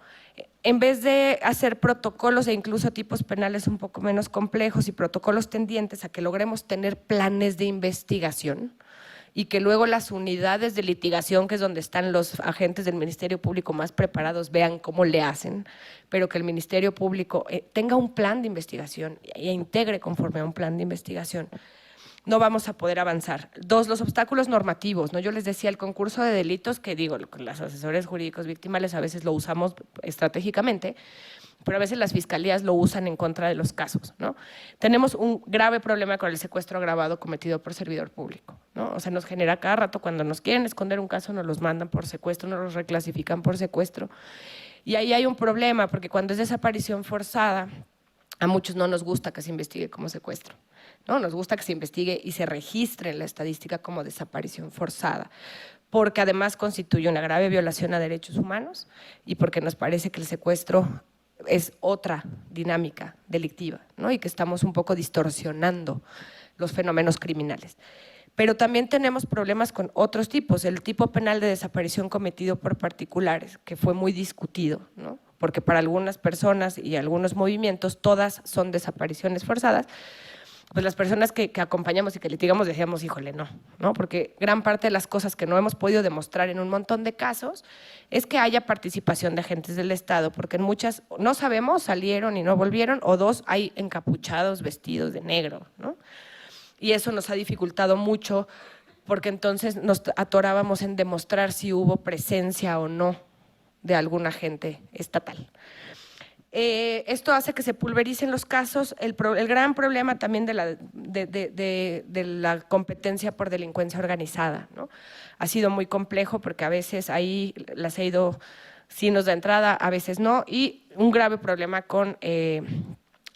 En vez de hacer protocolos e incluso tipos penales un poco menos complejos y protocolos tendientes a que logremos tener planes de investigación y que luego las unidades de litigación, que es donde están los agentes del Ministerio Público más preparados, vean cómo le hacen, pero que el Ministerio Público tenga un plan de investigación e integre conforme a un plan de investigación, no vamos a poder avanzar. Dos, los obstáculos normativos, ¿no? Yo les decía el concurso de delitos, que digo, los asesores jurídicos victimales a veces lo usamos estratégicamente, pero a veces las fiscalías lo usan en contra de los casos, ¿no? Tenemos un grave problema con el secuestro agravado cometido por servidor público, ¿no? O sea, nos genera cada rato, cuando nos quieren esconder un caso, nos los mandan por secuestro, nos los reclasifican por secuestro. Y ahí hay un problema, porque cuando es desaparición forzada, a muchos no nos gusta que se investigue como secuestro, ¿no? Nos gusta que se investigue y se registre en la estadística como desaparición forzada, porque además constituye una grave violación a derechos humanos y porque nos parece que el secuestro es otra dinámica delictiva, ¿no? Y que estamos un poco distorsionando los fenómenos criminales. Pero también tenemos problemas con otros tipos, el tipo penal de desaparición cometido por particulares, que fue muy discutido, ¿no? Porque para algunas personas y algunos movimientos todas son desapariciones forzadas, pues las personas que acompañamos y que litigamos decíamos, híjole, no, porque gran parte de las cosas que no hemos podido demostrar en un montón de casos es que haya participación de agentes del Estado, porque en muchas no sabemos, salieron y no volvieron, o dos, hay encapuchados vestidos de negro, ¿no? Y eso nos ha dificultado mucho, porque entonces nos atorábamos en demostrar si hubo presencia o no de algún agente estatal. Esto hace que se pulvericen los casos. El gran problema también de la competencia por delincuencia organizada, ¿no? Ha sido muy complejo porque a veces ahí las he ido, sí nos da entrada, a veces no, y un grave problema con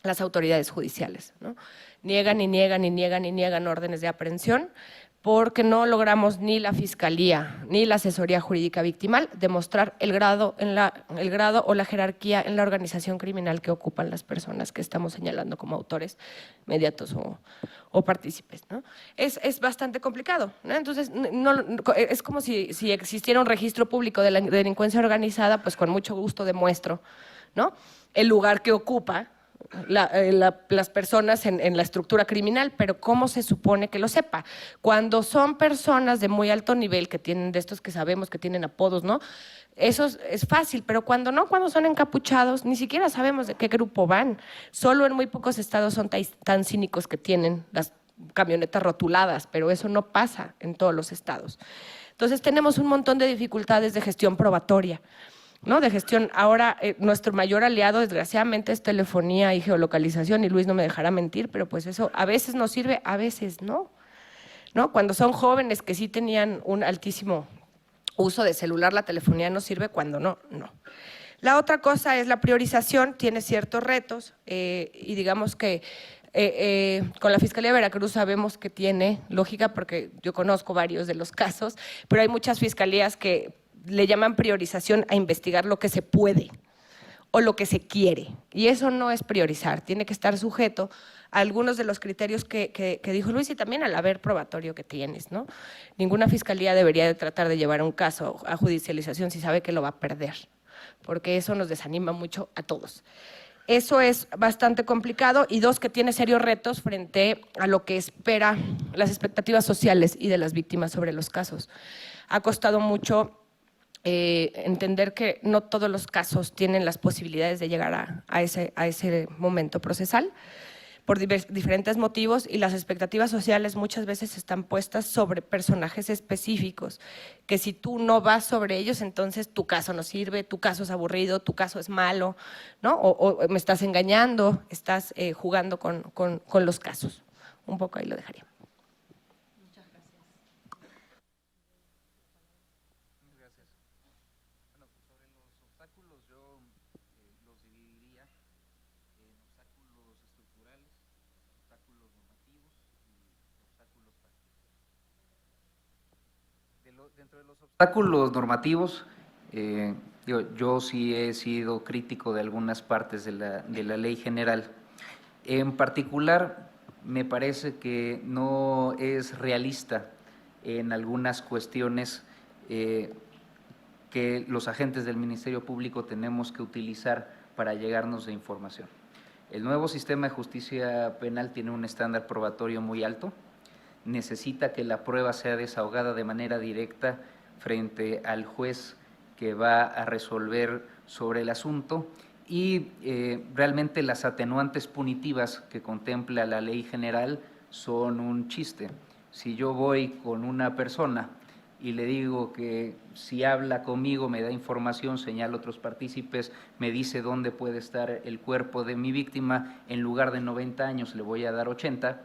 las autoridades judiciales, ¿no? Niegan y niegan y niegan y niegan órdenes de aprehensión, porque no logramos ni la Fiscalía ni la asesoría jurídica victimal demostrar el grado o la jerarquía en la organización criminal que ocupan las personas que estamos señalando como autores mediatos o partícipes, ¿no? Es bastante complicado, ¿no? Entonces, es como si existiera un registro público de la delincuencia organizada, pues con mucho gusto demuestro, ¿no?, el lugar que ocupa las personas en la estructura criminal, pero ¿cómo se supone que lo sepa? Cuando son personas de muy alto nivel, que tienen de estos que sabemos que tienen apodos, ¿no? Eso es fácil, pero cuando son encapuchados, ni siquiera sabemos de qué grupo van. Solo en muy pocos estados son tan cínicos que tienen las camionetas rotuladas, pero eso no pasa en todos los estados. Entonces tenemos un montón de dificultades de gestión probatoria, ¿no? De gestión. Ahora nuestro mayor aliado desgraciadamente es telefonía y geolocalización, y Luis no me dejará mentir, pero pues eso a veces nos sirve, a veces no, ¿no? Cuando son jóvenes que sí tenían un altísimo uso de celular, la telefonía nos sirve, cuando no. La otra cosa es la priorización, tiene ciertos retos y digamos que con la Fiscalía de Veracruz sabemos que tiene lógica, porque yo conozco varios de los casos, pero hay muchas fiscalías que le llaman priorización a investigar lo que se puede o lo que se quiere, y eso no es priorizar, tiene que estar sujeto a algunos de los criterios que dijo Luis, y también al haber probatorio que tienes, ¿no? Ninguna fiscalía debería de tratar de llevar un caso a judicialización si sabe que lo va a perder, porque eso nos desanima mucho a todos. Eso es bastante complicado y dos, que tiene serios retos frente a lo que espera las expectativas sociales y de las víctimas sobre los casos. Ha costado mucho entender que no todos los casos tienen las posibilidades de llegar a ese momento procesal por diferentes motivos, y las expectativas sociales muchas veces están puestas sobre personajes específicos, que si tú no vas sobre ellos, entonces tu caso no sirve, tu caso es aburrido, tu caso es malo, ¿no? O me estás engañando, estás jugando con los casos. Un poco ahí lo dejaría. Dentro de los obstáculos normativos, yo sí he sido crítico de algunas partes de la ley general. En particular, me parece que no es realista en algunas cuestiones que los agentes del Ministerio Público tenemos que utilizar para llegarnos de información. El nuevo sistema de justicia penal tiene un estándar probatorio muy alto, necesita que la prueba sea desahogada de manera directa frente al juez que va a resolver sobre el asunto, y realmente las atenuantes punitivas que contempla la ley general son un chiste. Si yo voy con una persona y le digo que si habla conmigo me da información, señala a otros partícipes, me dice dónde puede estar el cuerpo de mi víctima, en lugar de 90 años le voy a dar 80,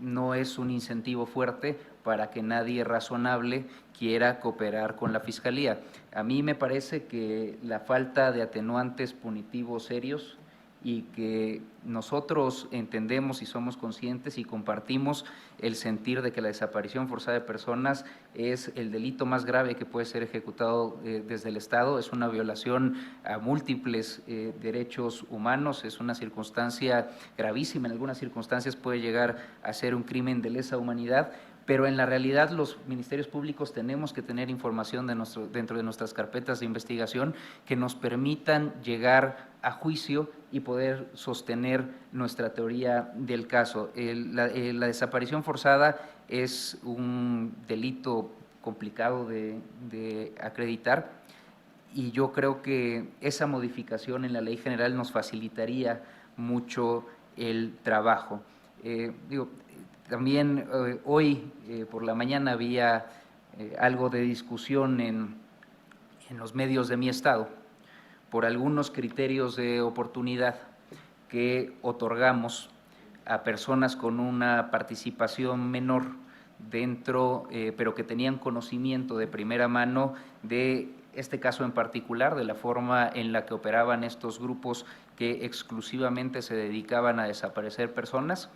no es un incentivo fuerte para que nadie razonable quiera cooperar con la Fiscalía. A mí me parece que la falta de atenuantes punitivos serios, y que nosotros entendemos y somos conscientes y compartimos el sentir de que la desaparición forzada de personas es el delito más grave que puede ser ejecutado desde el Estado, es una violación a múltiples derechos humanos, es una circunstancia gravísima, en algunas circunstancias puede llegar a ser un crimen de lesa humanidad, pero en la realidad los ministerios públicos tenemos que tener información dentro de nuestras carpetas de investigación que nos permitan llegar a juicio y poder sostener nuestra teoría del caso. La desaparición forzada es un delito complicado de acreditar, y yo creo que esa modificación en la ley general nos facilitaría mucho el trabajo. También hoy por la mañana había algo de discusión en los medios de mi estado por algunos criterios de oportunidad que otorgamos a personas con una participación menor dentro, pero que tenían conocimiento de primera mano de este caso en particular, de la forma en la que operaban estos grupos que exclusivamente se dedicaban a desaparecer personas.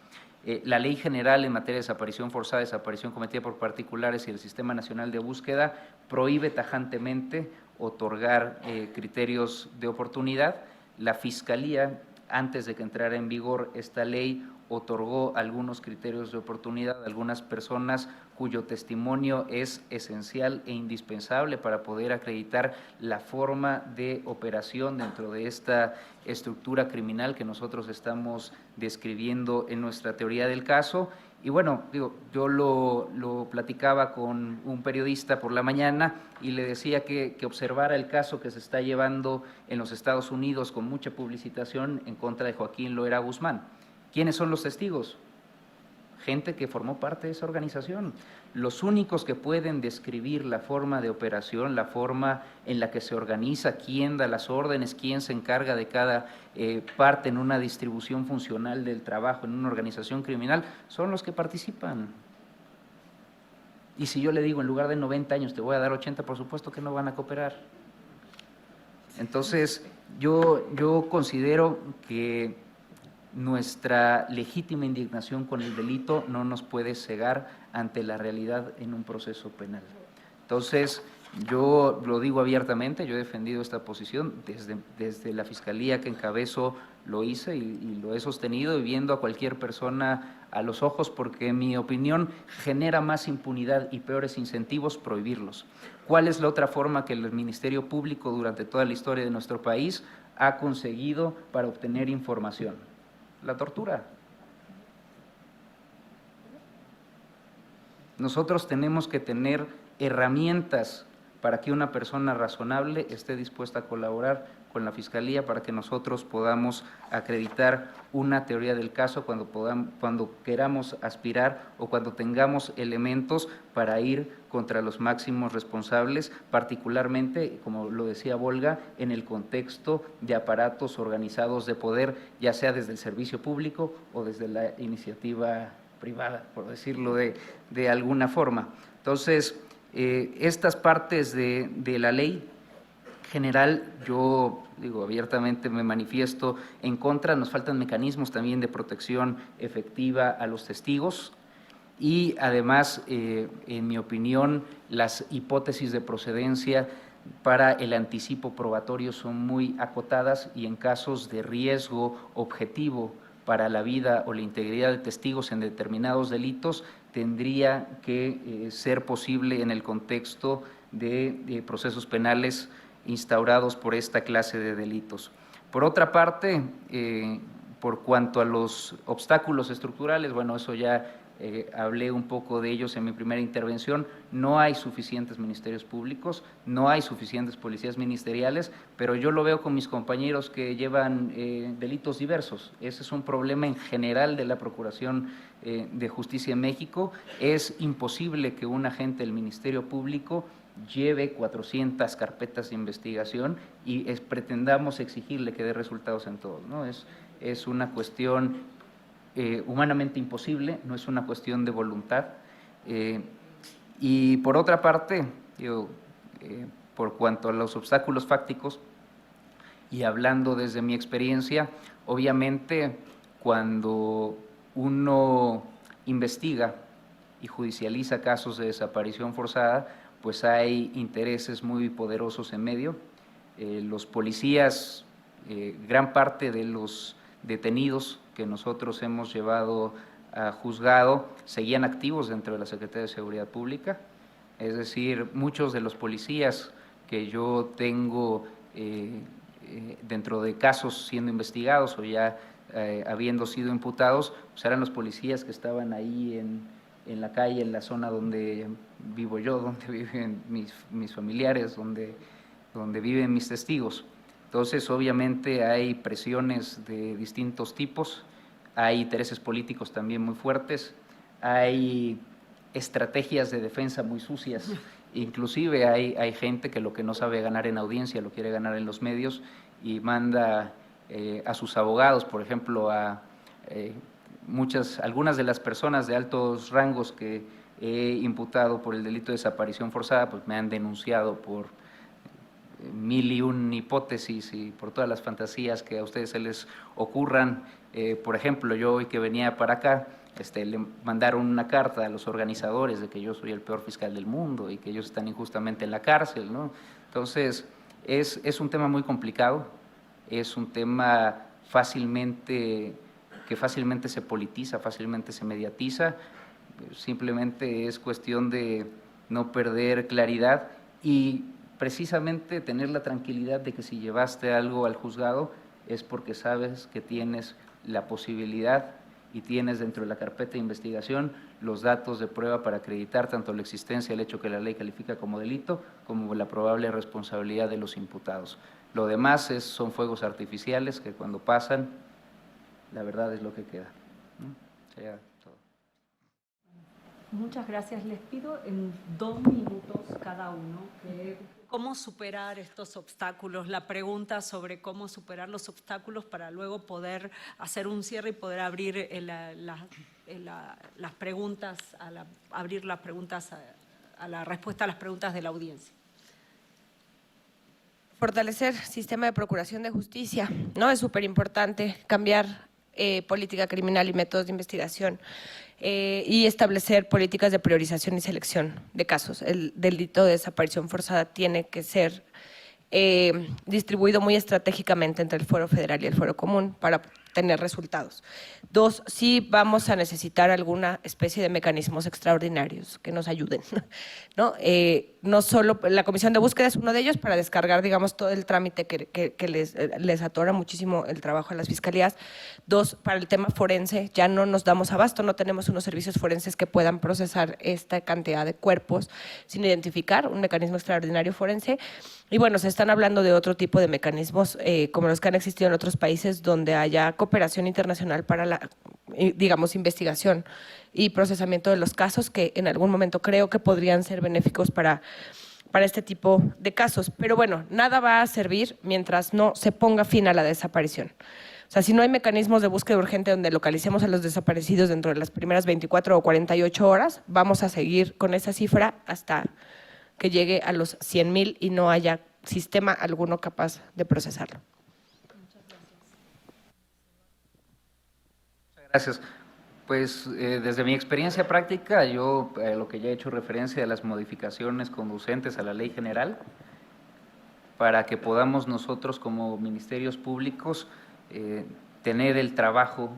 La Ley General en materia de desaparición forzada, desaparición cometida por particulares y el Sistema Nacional de Búsqueda prohíbe tajantemente otorgar criterios de oportunidad. La Fiscalía, antes de que entrara en vigor esta ley, otorgó algunos criterios de oportunidad a algunas personas cuyo testimonio es esencial e indispensable para poder acreditar la forma de operación dentro de esta estructura criminal que nosotros estamos describiendo en nuestra teoría del caso. Y bueno, yo lo platicaba con un periodista por la mañana y le decía que observara el caso que se está llevando en los Estados Unidos con mucha publicitación en contra de Joaquín Loera Guzmán. ¿Quiénes son los testigos? Gente que formó parte de esa organización. Los únicos que pueden describir la forma de operación, la forma en la que se organiza, quién da las órdenes, quién se encarga de cada parte en una distribución funcional del trabajo en una organización criminal, son los que participan. Y si yo le digo en lugar de 90 años te voy a dar 80, por supuesto que no van a cooperar. Entonces, yo considero que nuestra legítima indignación con el delito no nos puede cegar ante la realidad en un proceso penal. Entonces, yo lo digo abiertamente, yo he defendido esta posición desde la Fiscalía que encabezo, lo hice y lo he sostenido, y viendo a cualquier persona a los ojos porque, en mi opinión, genera más impunidad y peores incentivos prohibirlos. ¿Cuál es la otra forma que el Ministerio Público durante toda la historia de nuestro país ha conseguido para obtener información? La tortura. Nosotros tenemos que tener herramientas para que una persona razonable esté dispuesta a colaborar con la Fiscalía para que nosotros podamos acreditar una teoría del caso cuando queramos aspirar o cuando tengamos elementos para ir contra los máximos responsables, particularmente, como lo decía Volga, en el contexto de aparatos organizados de poder, ya sea desde el servicio público o desde la iniciativa privada, por decirlo de alguna forma. Entonces, estas partes de la ley general, yo digo abiertamente, me manifiesto en contra. Nos faltan mecanismos también de protección efectiva a los testigos y además, en mi opinión, las hipótesis de procedencia para el anticipo probatorio son muy acotadas y en casos de riesgo objetivo para la vida o la integridad de testigos en determinados delitos, tendría que ser posible en el contexto de procesos penales instaurados por esta clase de delitos. Por otra parte, por cuanto a los obstáculos estructurales, bueno, eso ya hablé un poco de ellos en mi primera intervención. No hay suficientes ministerios públicos, no hay suficientes policías ministeriales, pero yo lo veo con mis compañeros que llevan delitos diversos. Ese es un problema en general de la Procuración de Justicia en México. Es imposible que un agente del Ministerio Público lleve 400 carpetas de investigación y pretendamos exigirle que dé resultados en todos, ¿no? Es una cuestión humanamente imposible, no es una cuestión de voluntad. Y por otra parte, por cuanto a los obstáculos fácticos, y hablando desde mi experiencia, obviamente cuando uno investiga y judicializa casos de desaparición forzada, pues hay intereses muy poderosos en medio. Los policías, gran parte de los detenidos que nosotros hemos llevado a juzgado seguían activos dentro de la Secretaría de Seguridad Pública, es decir, muchos de los policías que yo tengo dentro de casos siendo investigados o ya habiendo sido imputados, pues eran los policías que estaban ahí en la calle, en la zona donde vivo yo, donde viven mis familiares, donde viven mis testigos. Entonces, obviamente hay presiones de distintos tipos, hay intereses políticos también muy fuertes, hay estrategias de defensa muy sucias, inclusive hay gente que lo que no sabe ganar en audiencia lo quiere ganar en los medios y manda a sus abogados, por ejemplo, a algunas de las personas de altos rangos que he imputado por el delito de desaparición forzada, pues me han denunciado por 1001 hipótesis y por todas las fantasías que a ustedes se les ocurran. Por ejemplo, yo hoy que venía para acá, le mandaron una carta a los organizadores de que yo soy el peor fiscal del mundo y que ellos están injustamente en la cárcel, ¿no? Entonces, es un tema muy complicado, es un tema que fácilmente se politiza, fácilmente se mediatiza, simplemente es cuestión de no perder claridad y precisamente tener la tranquilidad de que si llevaste algo al juzgado es porque sabes que tienes la posibilidad y tienes dentro de la carpeta de investigación los datos de prueba para acreditar tanto la existencia del hecho que la ley califica como delito como la probable responsabilidad de los imputados. Lo demás son fuegos artificiales que cuando pasan, la verdad es lo que queda, ¿no? Sería todo. Muchas gracias. Les pido en 2 minutos cada uno cómo superar estos obstáculos, la pregunta sobre cómo superar los obstáculos para luego poder hacer un cierre y poder abrir las preguntas, abrir las preguntas a la respuesta a las preguntas de la audiencia. Fortalecer sistema de procuración de justicia, ¿no? Es súper importante cambiar política criminal y métodos de investigación y establecer políticas de priorización y selección de casos. El delito de desaparición forzada tiene que ser distribuido muy estratégicamente entre el fuero federal y el fuero común para tener resultados. 2, sí vamos a necesitar alguna especie de mecanismos extraordinarios que nos ayuden, ¿no? No solo la comisión de búsqueda es uno de ellos para descargar, digamos, todo el trámite que les atora muchísimo el trabajo a las fiscalías. 2, para el tema forense, ya no nos damos abasto, no tenemos unos servicios forenses que puedan procesar esta cantidad de cuerpos sin identificar, un mecanismo extraordinario forense. Y bueno, se están hablando de otro tipo de mecanismos como los que han existido en otros países donde haya cooperación internacional para la, digamos, investigación y procesamiento de los casos que en algún momento creo que podrían ser benéficos para este tipo de casos. Pero bueno, nada va a servir mientras no se ponga fin a la desaparición. O sea, si no hay mecanismos de búsqueda urgente donde localicemos a los desaparecidos dentro de las primeras 24 o 48 horas, vamos a seguir con esa cifra hasta que llegue a los 100,000 y no haya sistema alguno capaz de procesarlo. Gracias. Pues desde mi experiencia práctica, yo lo que ya he hecho referencia a las modificaciones conducentes a la Ley General, para que podamos nosotros como ministerios públicos tener el trabajo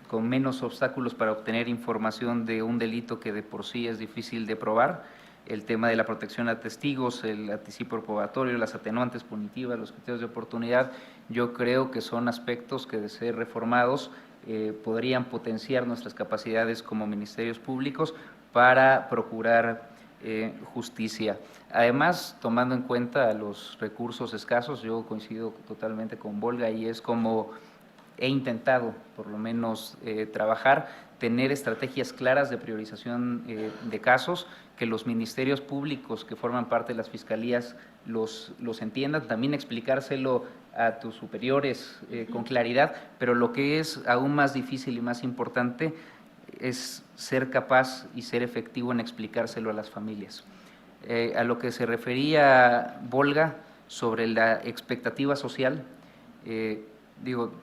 con menos obstáculos para obtener información de un delito que de por sí es difícil de probar. El tema de la protección a testigos, el anticipo probatorio, las atenuantes punitivas, los criterios de oportunidad, yo creo que son aspectos que de ser reformados podrían potenciar nuestras capacidades como ministerios públicos para procurar justicia. Además, tomando en cuenta los recursos escasos, yo coincido totalmente con Volga y es como he intentado, por lo menos, trabajar, tener estrategias claras de priorización de casos, que los ministerios públicos que forman parte de las fiscalías los entiendan, también explicárselo a tus superiores con claridad, pero lo que es aún más difícil y más importante es ser capaz y ser efectivo en explicárselo a las familias. A lo que se refería Volga sobre la expectativa social, digo,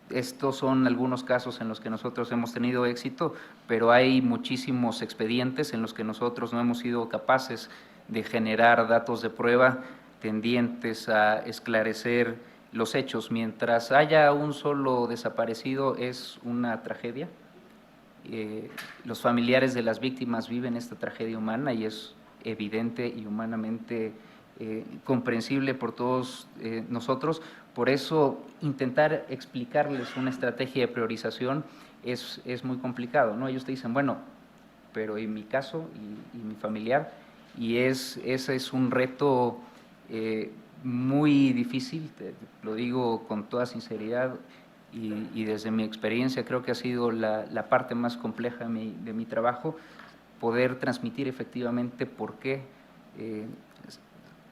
estos son algunos casos en los que nosotros hemos tenido éxito, pero hay muchísimos expedientes en los que nosotros no hemos sido capaces de generar datos de prueba tendientes a esclarecer los hechos. Mientras haya un solo desaparecido es una tragedia. Los familiares de las víctimas viven esta tragedia humana y es evidente y humanamente comprensible por todos nosotros. Por eso, intentar explicarles una estrategia de priorización es muy complicado, ¿no? Ellos te dicen, bueno, pero en mi caso y mi familiar, y ese es un reto muy difícil, lo digo con toda sinceridad, y desde mi experiencia creo que ha sido la parte más compleja de mi trabajo, poder transmitir efectivamente por qué,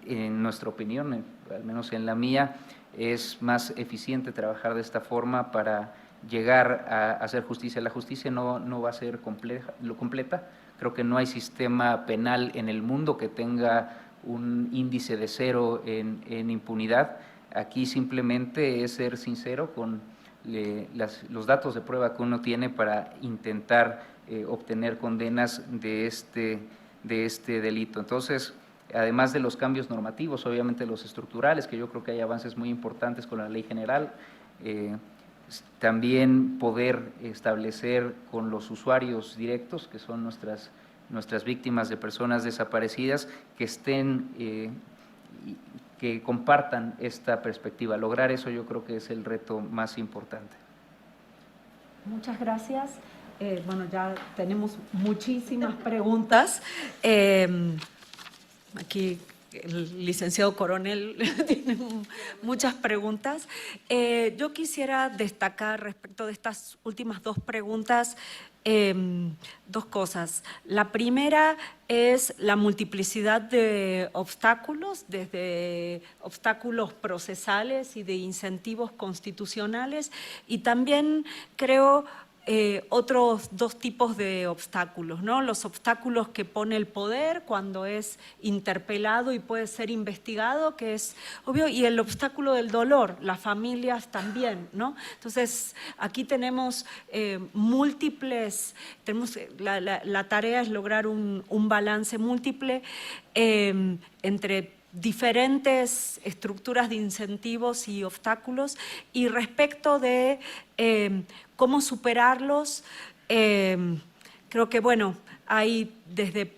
en nuestra opinión, al menos en la mía, es más eficiente trabajar de esta forma para llegar a hacer justicia. La justicia no va a ser completa. Creo que no hay sistema penal en el mundo que tenga un índice de 0 en impunidad. Aquí simplemente es ser sincero con los datos de prueba que uno tiene para intentar obtener condenas de este delito. Entonces, además de los cambios normativos, obviamente los estructurales, que yo creo que hay avances muy importantes con la Ley General, también poder establecer con los usuarios directos, que son nuestras víctimas de personas desaparecidas, que estén, que compartan esta perspectiva. Lograr eso yo creo que es el reto más importante. Muchas gracias. Bueno, ya tenemos muchísimas preguntas. Aquí el licenciado Coronel tiene muchas preguntas. Yo quisiera destacar respecto de estas últimas dos preguntas dos cosas. La primera es la multiplicidad de obstáculos, desde obstáculos procesales y de incentivos constitucionales, y también creo otros dos tipos de obstáculos, ¿no? Los obstáculos que pone el poder cuando es interpelado y puede ser investigado, que es obvio, y el obstáculo del dolor, las familias también, ¿no? Entonces, aquí tenemos múltiples, la tarea es lograr un balance múltiple entre diferentes estructuras de incentivos y obstáculos, y respecto de cómo superarlos, creo que, bueno, hay desde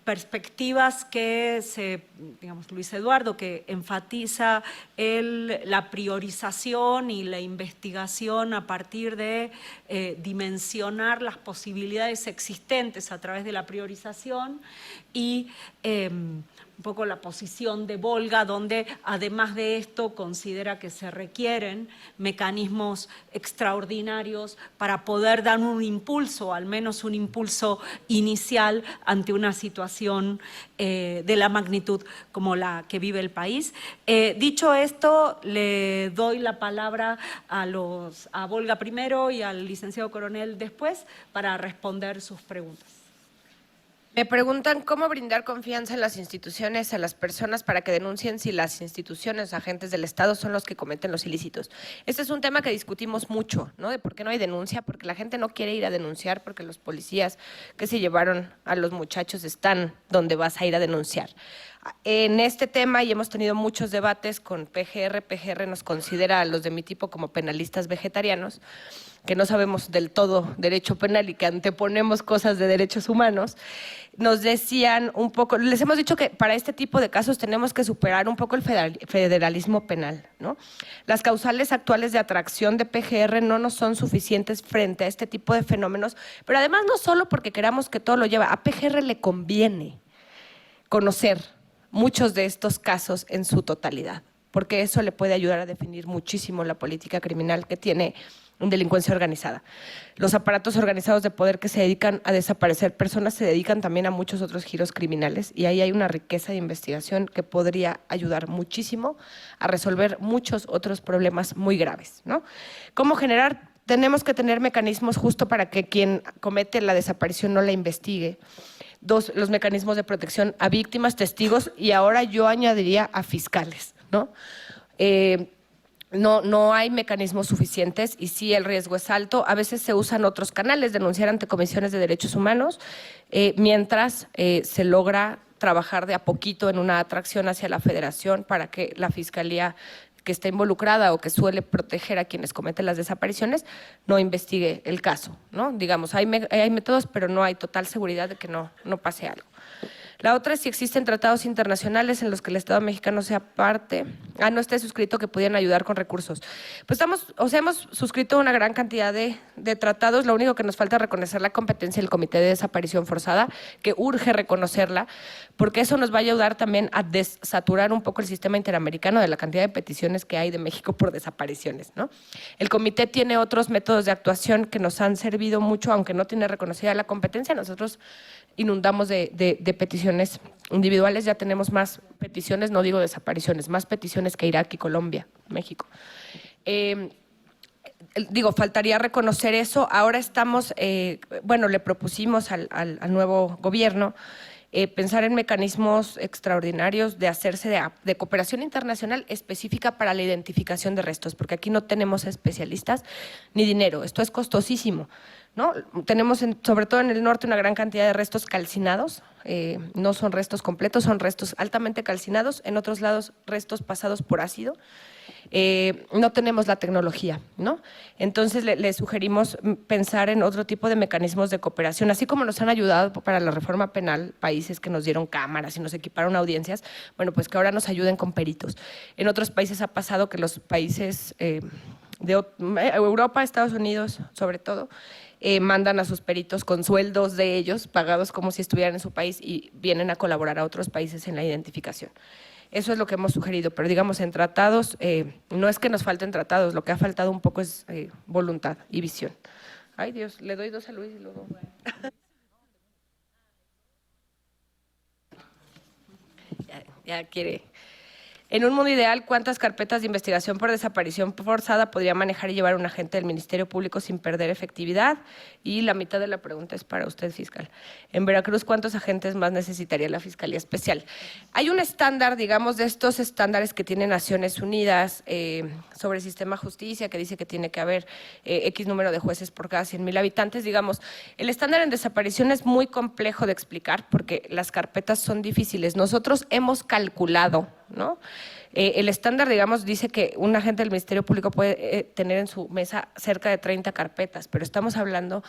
perspectivas que digamos, Luis Eduardo, que enfatiza la priorización y la investigación a partir de dimensionar las posibilidades existentes a través de la priorización, y un poco la posición de Volga, donde además de esto considera que se requieren mecanismos extraordinarios para poder dar un impulso, al menos un impulso inicial ante una situación de la magnitud como la que vive el país. Dicho esto, le doy la palabra a Volga primero y al licenciado Coronel después para responder sus preguntas. Me preguntan cómo brindar confianza en las instituciones, a las personas para que denuncien si las instituciones, agentes del Estado son los que cometen los ilícitos. Este es un tema que discutimos mucho, ¿no? De por qué no hay denuncia, porque la gente no quiere ir a denunciar, porque los policías que se llevaron a los muchachos están donde vas a ir a denunciar. En este tema, y hemos tenido muchos debates con PGR nos considera a los de mi tipo como penalistas vegetarianos, que no sabemos del todo derecho penal y que anteponemos cosas de derechos humanos. Nos decían un poco, les hemos dicho que para este tipo de casos tenemos que superar un poco el federalismo penal, ¿no? Las causales actuales de atracción de PGR no nos son suficientes frente a este tipo de fenómenos, pero además no solo porque queramos que todo lo lleve, a PGR le conviene conocer muchos de estos casos en su totalidad, porque eso le puede ayudar a definir muchísimo la política criminal que tiene delincuencia organizada. Los aparatos organizados de poder que se dedican a desaparecer personas se dedican también a muchos otros giros criminales, y ahí hay una riqueza de investigación que podría ayudar muchísimo a resolver muchos otros problemas muy graves, ¿no? ¿Cómo generar? Tenemos que tener mecanismos justo para que quien comete la desaparición no la investigue. Dos, los mecanismos de protección a víctimas, testigos, y ahora yo añadiría a fiscales, ¿no? No hay mecanismos suficientes y sí el riesgo es alto. A veces se usan otros canales, denunciar ante comisiones de derechos humanos, mientras se logra trabajar de a poquito en una atracción hacia la federación para que la fiscalía que está involucrada o que suele proteger a quienes cometen las desapariciones no investigue el caso, ¿no? Digamos, hay métodos, pero no hay total seguridad de que no pase algo. La otra es si existen tratados internacionales en los que el Estado mexicano sea parte, no esté suscrito, que pudieran ayudar con recursos. Pues hemos suscrito una gran cantidad de tratados, lo único que nos falta es reconocer la competencia del Comité de Desaparición Forzada, que urge reconocerla, porque eso nos va a ayudar también a desaturar un poco el sistema interamericano de la cantidad de peticiones que hay de México por desapariciones, ¿no? El comité tiene otros métodos de actuación que nos han servido mucho, aunque no tiene reconocida la competencia. Nosotros inundamos de peticiones individuales, ya tenemos más peticiones, no digo desapariciones, más peticiones que Irak y Colombia, México. Faltaría reconocer eso. Ahora estamos, le propusimos al nuevo gobierno pensar en mecanismos extraordinarios de hacerse de cooperación internacional específica para la identificación de restos, porque aquí no tenemos especialistas ni dinero, esto es costosísimo, ¿no? Tenemos, sobre todo en el norte, una gran cantidad de restos calcinados, no son restos completos, son restos altamente calcinados, en otros lados restos pasados por ácido. No tenemos la tecnología, ¿no? Entonces le sugerimos pensar en otro tipo de mecanismos de cooperación, así como nos han ayudado para la reforma penal países que nos dieron cámaras y nos equiparon audiencias, bueno, pues que ahora nos ayuden con peritos. En otros países ha pasado que los países de Europa, Estados Unidos sobre todo, mandan a sus peritos con sueldos de ellos, pagados como si estuvieran en su país, y vienen a colaborar a otros países en la identificación. Eso es lo que hemos sugerido, pero digamos en tratados, no es que nos falten tratados, lo que ha faltado un poco es voluntad y visión. Ay Dios, le doy dos a Luis y luego… ya quiere… En un mundo ideal, ¿cuántas carpetas de investigación por desaparición forzada podría manejar y llevar un agente del Ministerio Público sin perder efectividad? Y la mitad de la pregunta es para usted, fiscal. En Veracruz, ¿cuántos agentes más necesitaría la Fiscalía Especial? Hay un estándar, digamos, de estos estándares que tiene Naciones Unidas sobre el sistema de justicia, que dice que tiene que haber X número de jueces por cada 100,000 habitantes. Digamos, el estándar en desaparición es muy complejo de explicar porque las carpetas son difíciles. Nosotros hemos calculado, ¿no? El estándar, digamos, dice que un agente del Ministerio Público puede tener en su mesa cerca de 30 carpetas, pero estamos hablando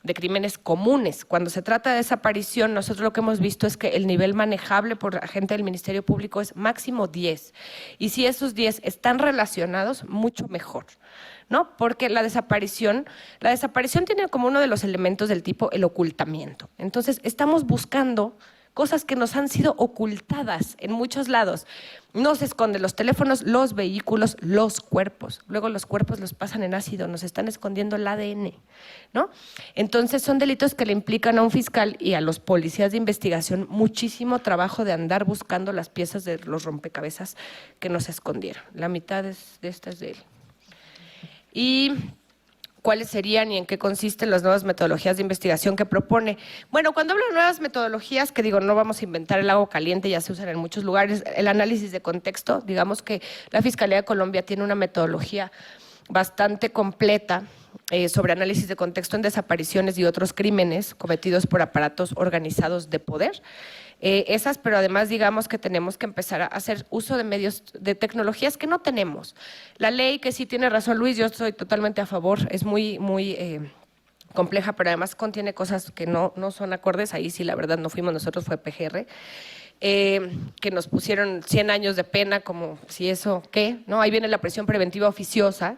de crímenes comunes. Cuando se trata de desaparición, nosotros lo que hemos visto es que el nivel manejable por agente del Ministerio Público es máximo 10. Y si esos 10 están relacionados, mucho mejor, ¿no? Porque la desaparición tiene como uno de los elementos del tipo el ocultamiento. Entonces, estamos buscando cosas que nos han sido ocultadas en muchos lados. No se esconden los teléfonos, los vehículos, los cuerpos. Luego los cuerpos los pasan en ácido, nos están escondiendo el ADN, ¿no? Entonces son delitos que le implican a un fiscal y a los policías de investigación muchísimo trabajo de andar buscando las piezas de los rompecabezas que nos escondieron. La mitad de esta es de él. Y ¿cuáles serían y en qué consisten las nuevas metodologías de investigación que propone? Bueno, cuando hablo de nuevas metodologías, que digo, no vamos a inventar el agua caliente, ya se usan en muchos lugares, el análisis de contexto, digamos que la Fiscalía de Colombia tiene una metodología bastante completa sobre análisis de contexto en desapariciones y otros crímenes cometidos por aparatos organizados de poder. Pero además digamos que tenemos que empezar a hacer uso de medios, de tecnologías que no tenemos. La ley, que sí tiene razón Luis, yo estoy totalmente a favor, es muy compleja, pero además contiene cosas que no son acordes, ahí sí la verdad no fuimos nosotros, fue PGR, que nos pusieron 100 años de pena, como si eso, ¿qué? ¿No? Ahí viene la prisión preventiva oficiosa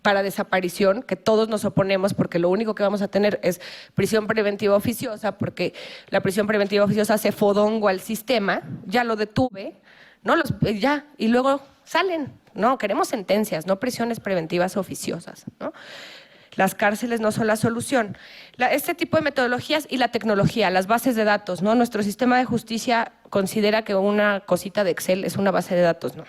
para desaparición, que todos nos oponemos porque lo único que vamos a tener es prisión preventiva oficiosa, porque la prisión preventiva oficiosa hace fodongo al sistema, ya lo detuve, ¿no? Y luego salen, ¿no? Queremos sentencias, no prisiones preventivas oficiosas, ¿no? Las cárceles no son la solución. Este tipo de metodologías y la tecnología, las bases de datos, ¿no? Nuestro sistema de justicia considera que una cosita de Excel es una base de datos, ¿no?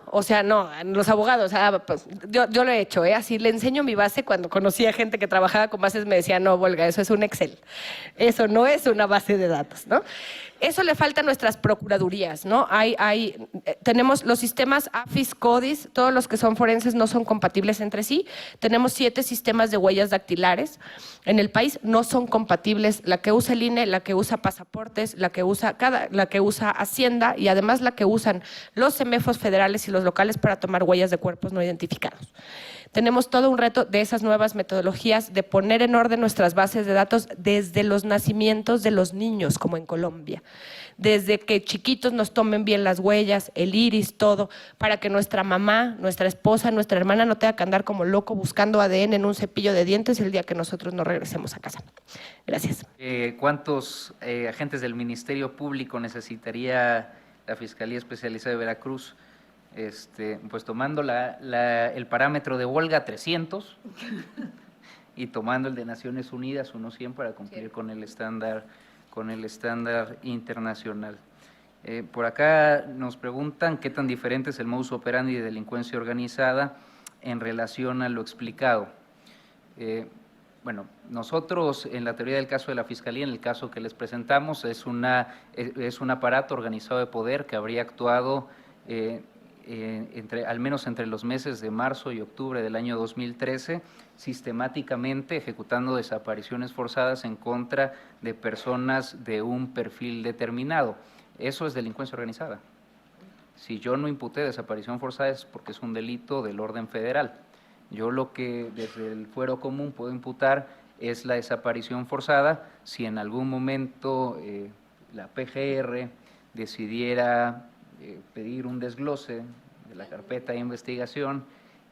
O sea, no, los abogados, pues, yo lo he hecho, así le enseño mi base. Cuando conocí a gente que trabajaba con bases me decía, no, Volga, eso es un Excel, eso no es una base de datos, ¿no? Eso le falta a nuestras procuradurías, ¿no? Tenemos los sistemas AFIS, CODIS, todos los que son forenses no son compatibles entre sí. Tenemos 7 sistemas de huellas dactilares en el país, no son compatibles. La que usa el INE, la que usa pasaportes, la que usa Hacienda y además la que usan los CEMEFOS federales y los locales para tomar huellas de cuerpos no identificados. Tenemos todo un reto de esas nuevas metodologías, de poner en orden nuestras bases de datos desde los nacimientos de los niños, como en Colombia. Desde que chiquitos nos tomen bien las huellas, el iris, todo, para que nuestra mamá, nuestra esposa, nuestra hermana no tenga que andar como loco buscando ADN en un cepillo de dientes el día que nosotros no regresemos a casa. Gracias. ¿Cuántos agentes del Ministerio Público necesitaría la Fiscalía Especializada de Veracruz? Pues tomando el parámetro de Volga, 300, y tomando el de Naciones Unidas, unos 100 para cumplir con el estándar internacional. Por acá nos preguntan qué tan diferente es el modus operandi de delincuencia organizada en relación a lo explicado. Bueno, nosotros en la teoría del caso de la Fiscalía, en el caso que les presentamos, es un aparato organizado de poder que habría actuado al menos entre los meses de marzo y octubre del año 2013, sistemáticamente ejecutando desapariciones forzadas en contra de personas de un perfil determinado. Eso es delincuencia organizada. Si yo no imputé desaparición forzada es porque es un delito del orden federal. Yo lo que desde el fuero común puedo imputar es la desaparición forzada si en algún momento la PGR decidiera pedir un desglose de la carpeta de investigación,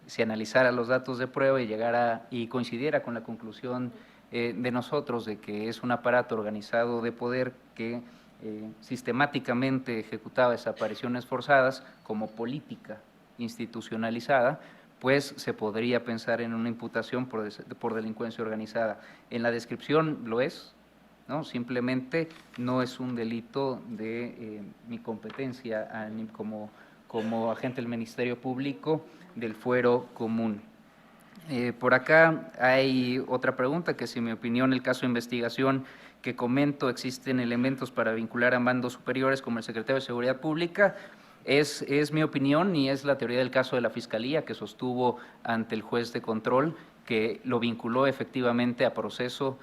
se analizara los datos de prueba y coincidiera con la conclusión de nosotros de que es un aparato organizado de poder que sistemáticamente ejecutaba desapariciones forzadas como política institucionalizada, pues se podría pensar en una imputación por delincuencia organizada. En la descripción lo es, ¿no? Simplemente no es un delito de mi competencia como agente del Ministerio Público del fuero común. Por acá hay otra pregunta, que si en mi opinión el caso de investigación que comento existen elementos para vincular a mandos superiores como el secretario de Seguridad Pública. Es mi opinión y es la teoría del caso de la Fiscalía que sostuvo ante el juez de control, que lo vinculó efectivamente a proceso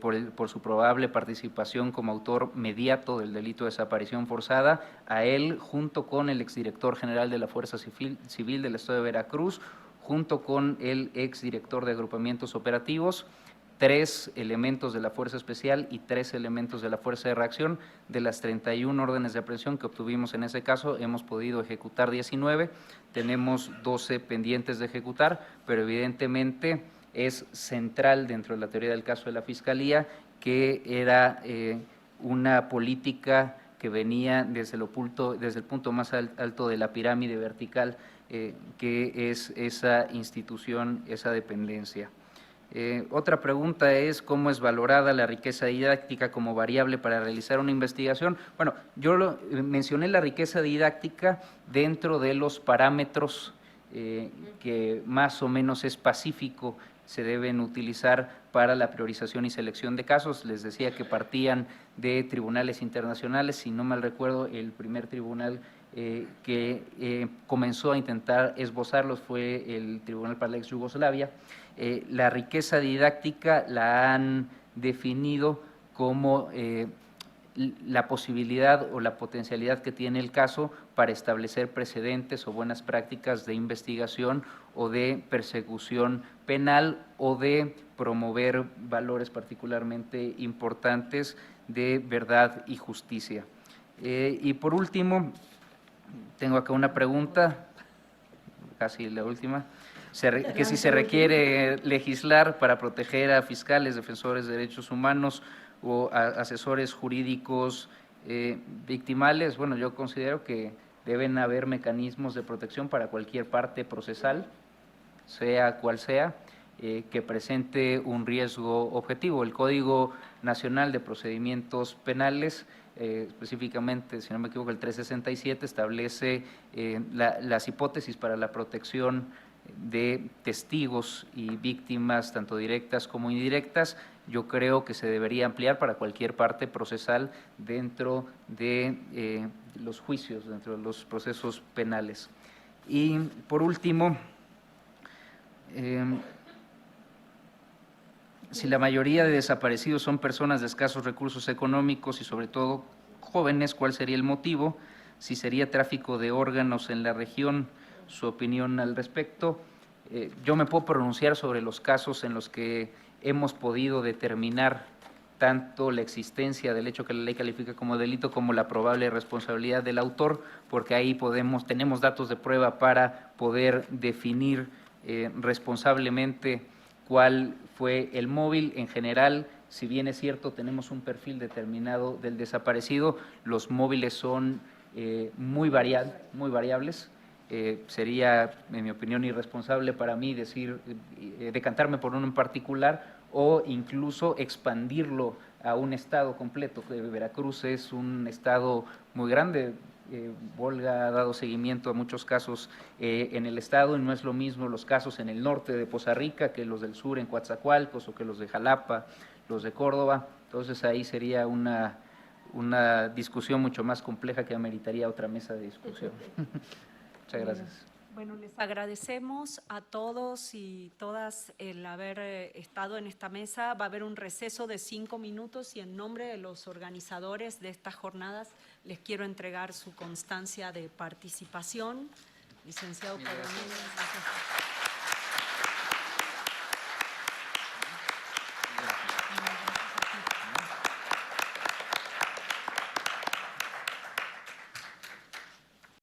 por su probable participación como autor mediato del delito de desaparición forzada, a él junto con el exdirector general de la Fuerza Civil del Estado de Veracruz, junto con el exdirector de agrupamientos operativos, 3 elementos de la Fuerza Especial y 3 elementos de la Fuerza de Reacción. De las 31 órdenes de aprehensión que obtuvimos en ese caso, hemos podido ejecutar 19, tenemos 12 pendientes de ejecutar, pero evidentemente es central dentro de la teoría del caso de la Fiscalía que era una política que venía desde el punto más alto de la pirámide vertical, que es esa institución, esa dependencia. Otra pregunta es cómo es valorada la riqueza didáctica como variable para realizar una investigación. Bueno, yo mencioné la riqueza didáctica dentro de los parámetros que más o menos es pacífico se deben utilizar para la priorización y selección de casos. Les decía que partían de tribunales internacionales, si no mal recuerdo, el primer tribunal que comenzó a intentar esbozarlos fue el Tribunal para la Ex Yugoslavia. La riqueza didáctica la han definido como la posibilidad o la potencialidad que tiene el caso para establecer precedentes o buenas prácticas de investigación o de persecución penal o de promover valores particularmente importantes de verdad y justicia. Y por último, tengo acá una pregunta, casi la última, que si se requiere legislar para proteger a fiscales, defensores de derechos humanos o a asesores jurídicos victimales. Bueno, yo considero que deben haber mecanismos de protección para cualquier parte procesal, sea cual sea, que presente un riesgo objetivo. El Código Nacional de Procedimientos Penales, específicamente, si no me equivoco, el 367, establece las hipótesis para la protección de testigos y víctimas, tanto directas como indirectas. Yo creo que se debería ampliar para cualquier parte procesal dentro de los juicios, dentro de los procesos penales. Y por último, si la mayoría de desaparecidos son personas de escasos recursos económicos y sobre todo jóvenes, ¿cuál sería el motivo? Si sería tráfico de órganos en la región, su opinión al respecto. Yo me puedo pronunciar sobre los casos en los que hemos podido determinar tanto la existencia del hecho que la ley califica como delito como la probable responsabilidad del autor, porque ahí tenemos datos de prueba para poder definir responsablemente cuál fue el móvil. En general, si bien es cierto, tenemos un perfil determinado del desaparecido, los móviles son muy variables. Sería, en mi opinión, irresponsable para mí decantarme por uno en particular o incluso expandirlo a un estado completo. Veracruz es un estado muy grande. Volga ha dado seguimiento a muchos casos en el estado y no es lo mismo los casos en el norte de Poza Rica que los del sur en Coatzacoalcos o que los de Jalapa, los de Córdoba. Entonces ahí sería una discusión mucho más compleja que ameritaría otra mesa de discusión. Muchas gracias. Bueno, les agradecemos a todos y todas el haber estado en esta mesa. Va a haber un receso de 5 minutos y en nombre de los organizadores de estas jornadas les quiero entregar su constancia de participación. Licenciado Pedro Núñez.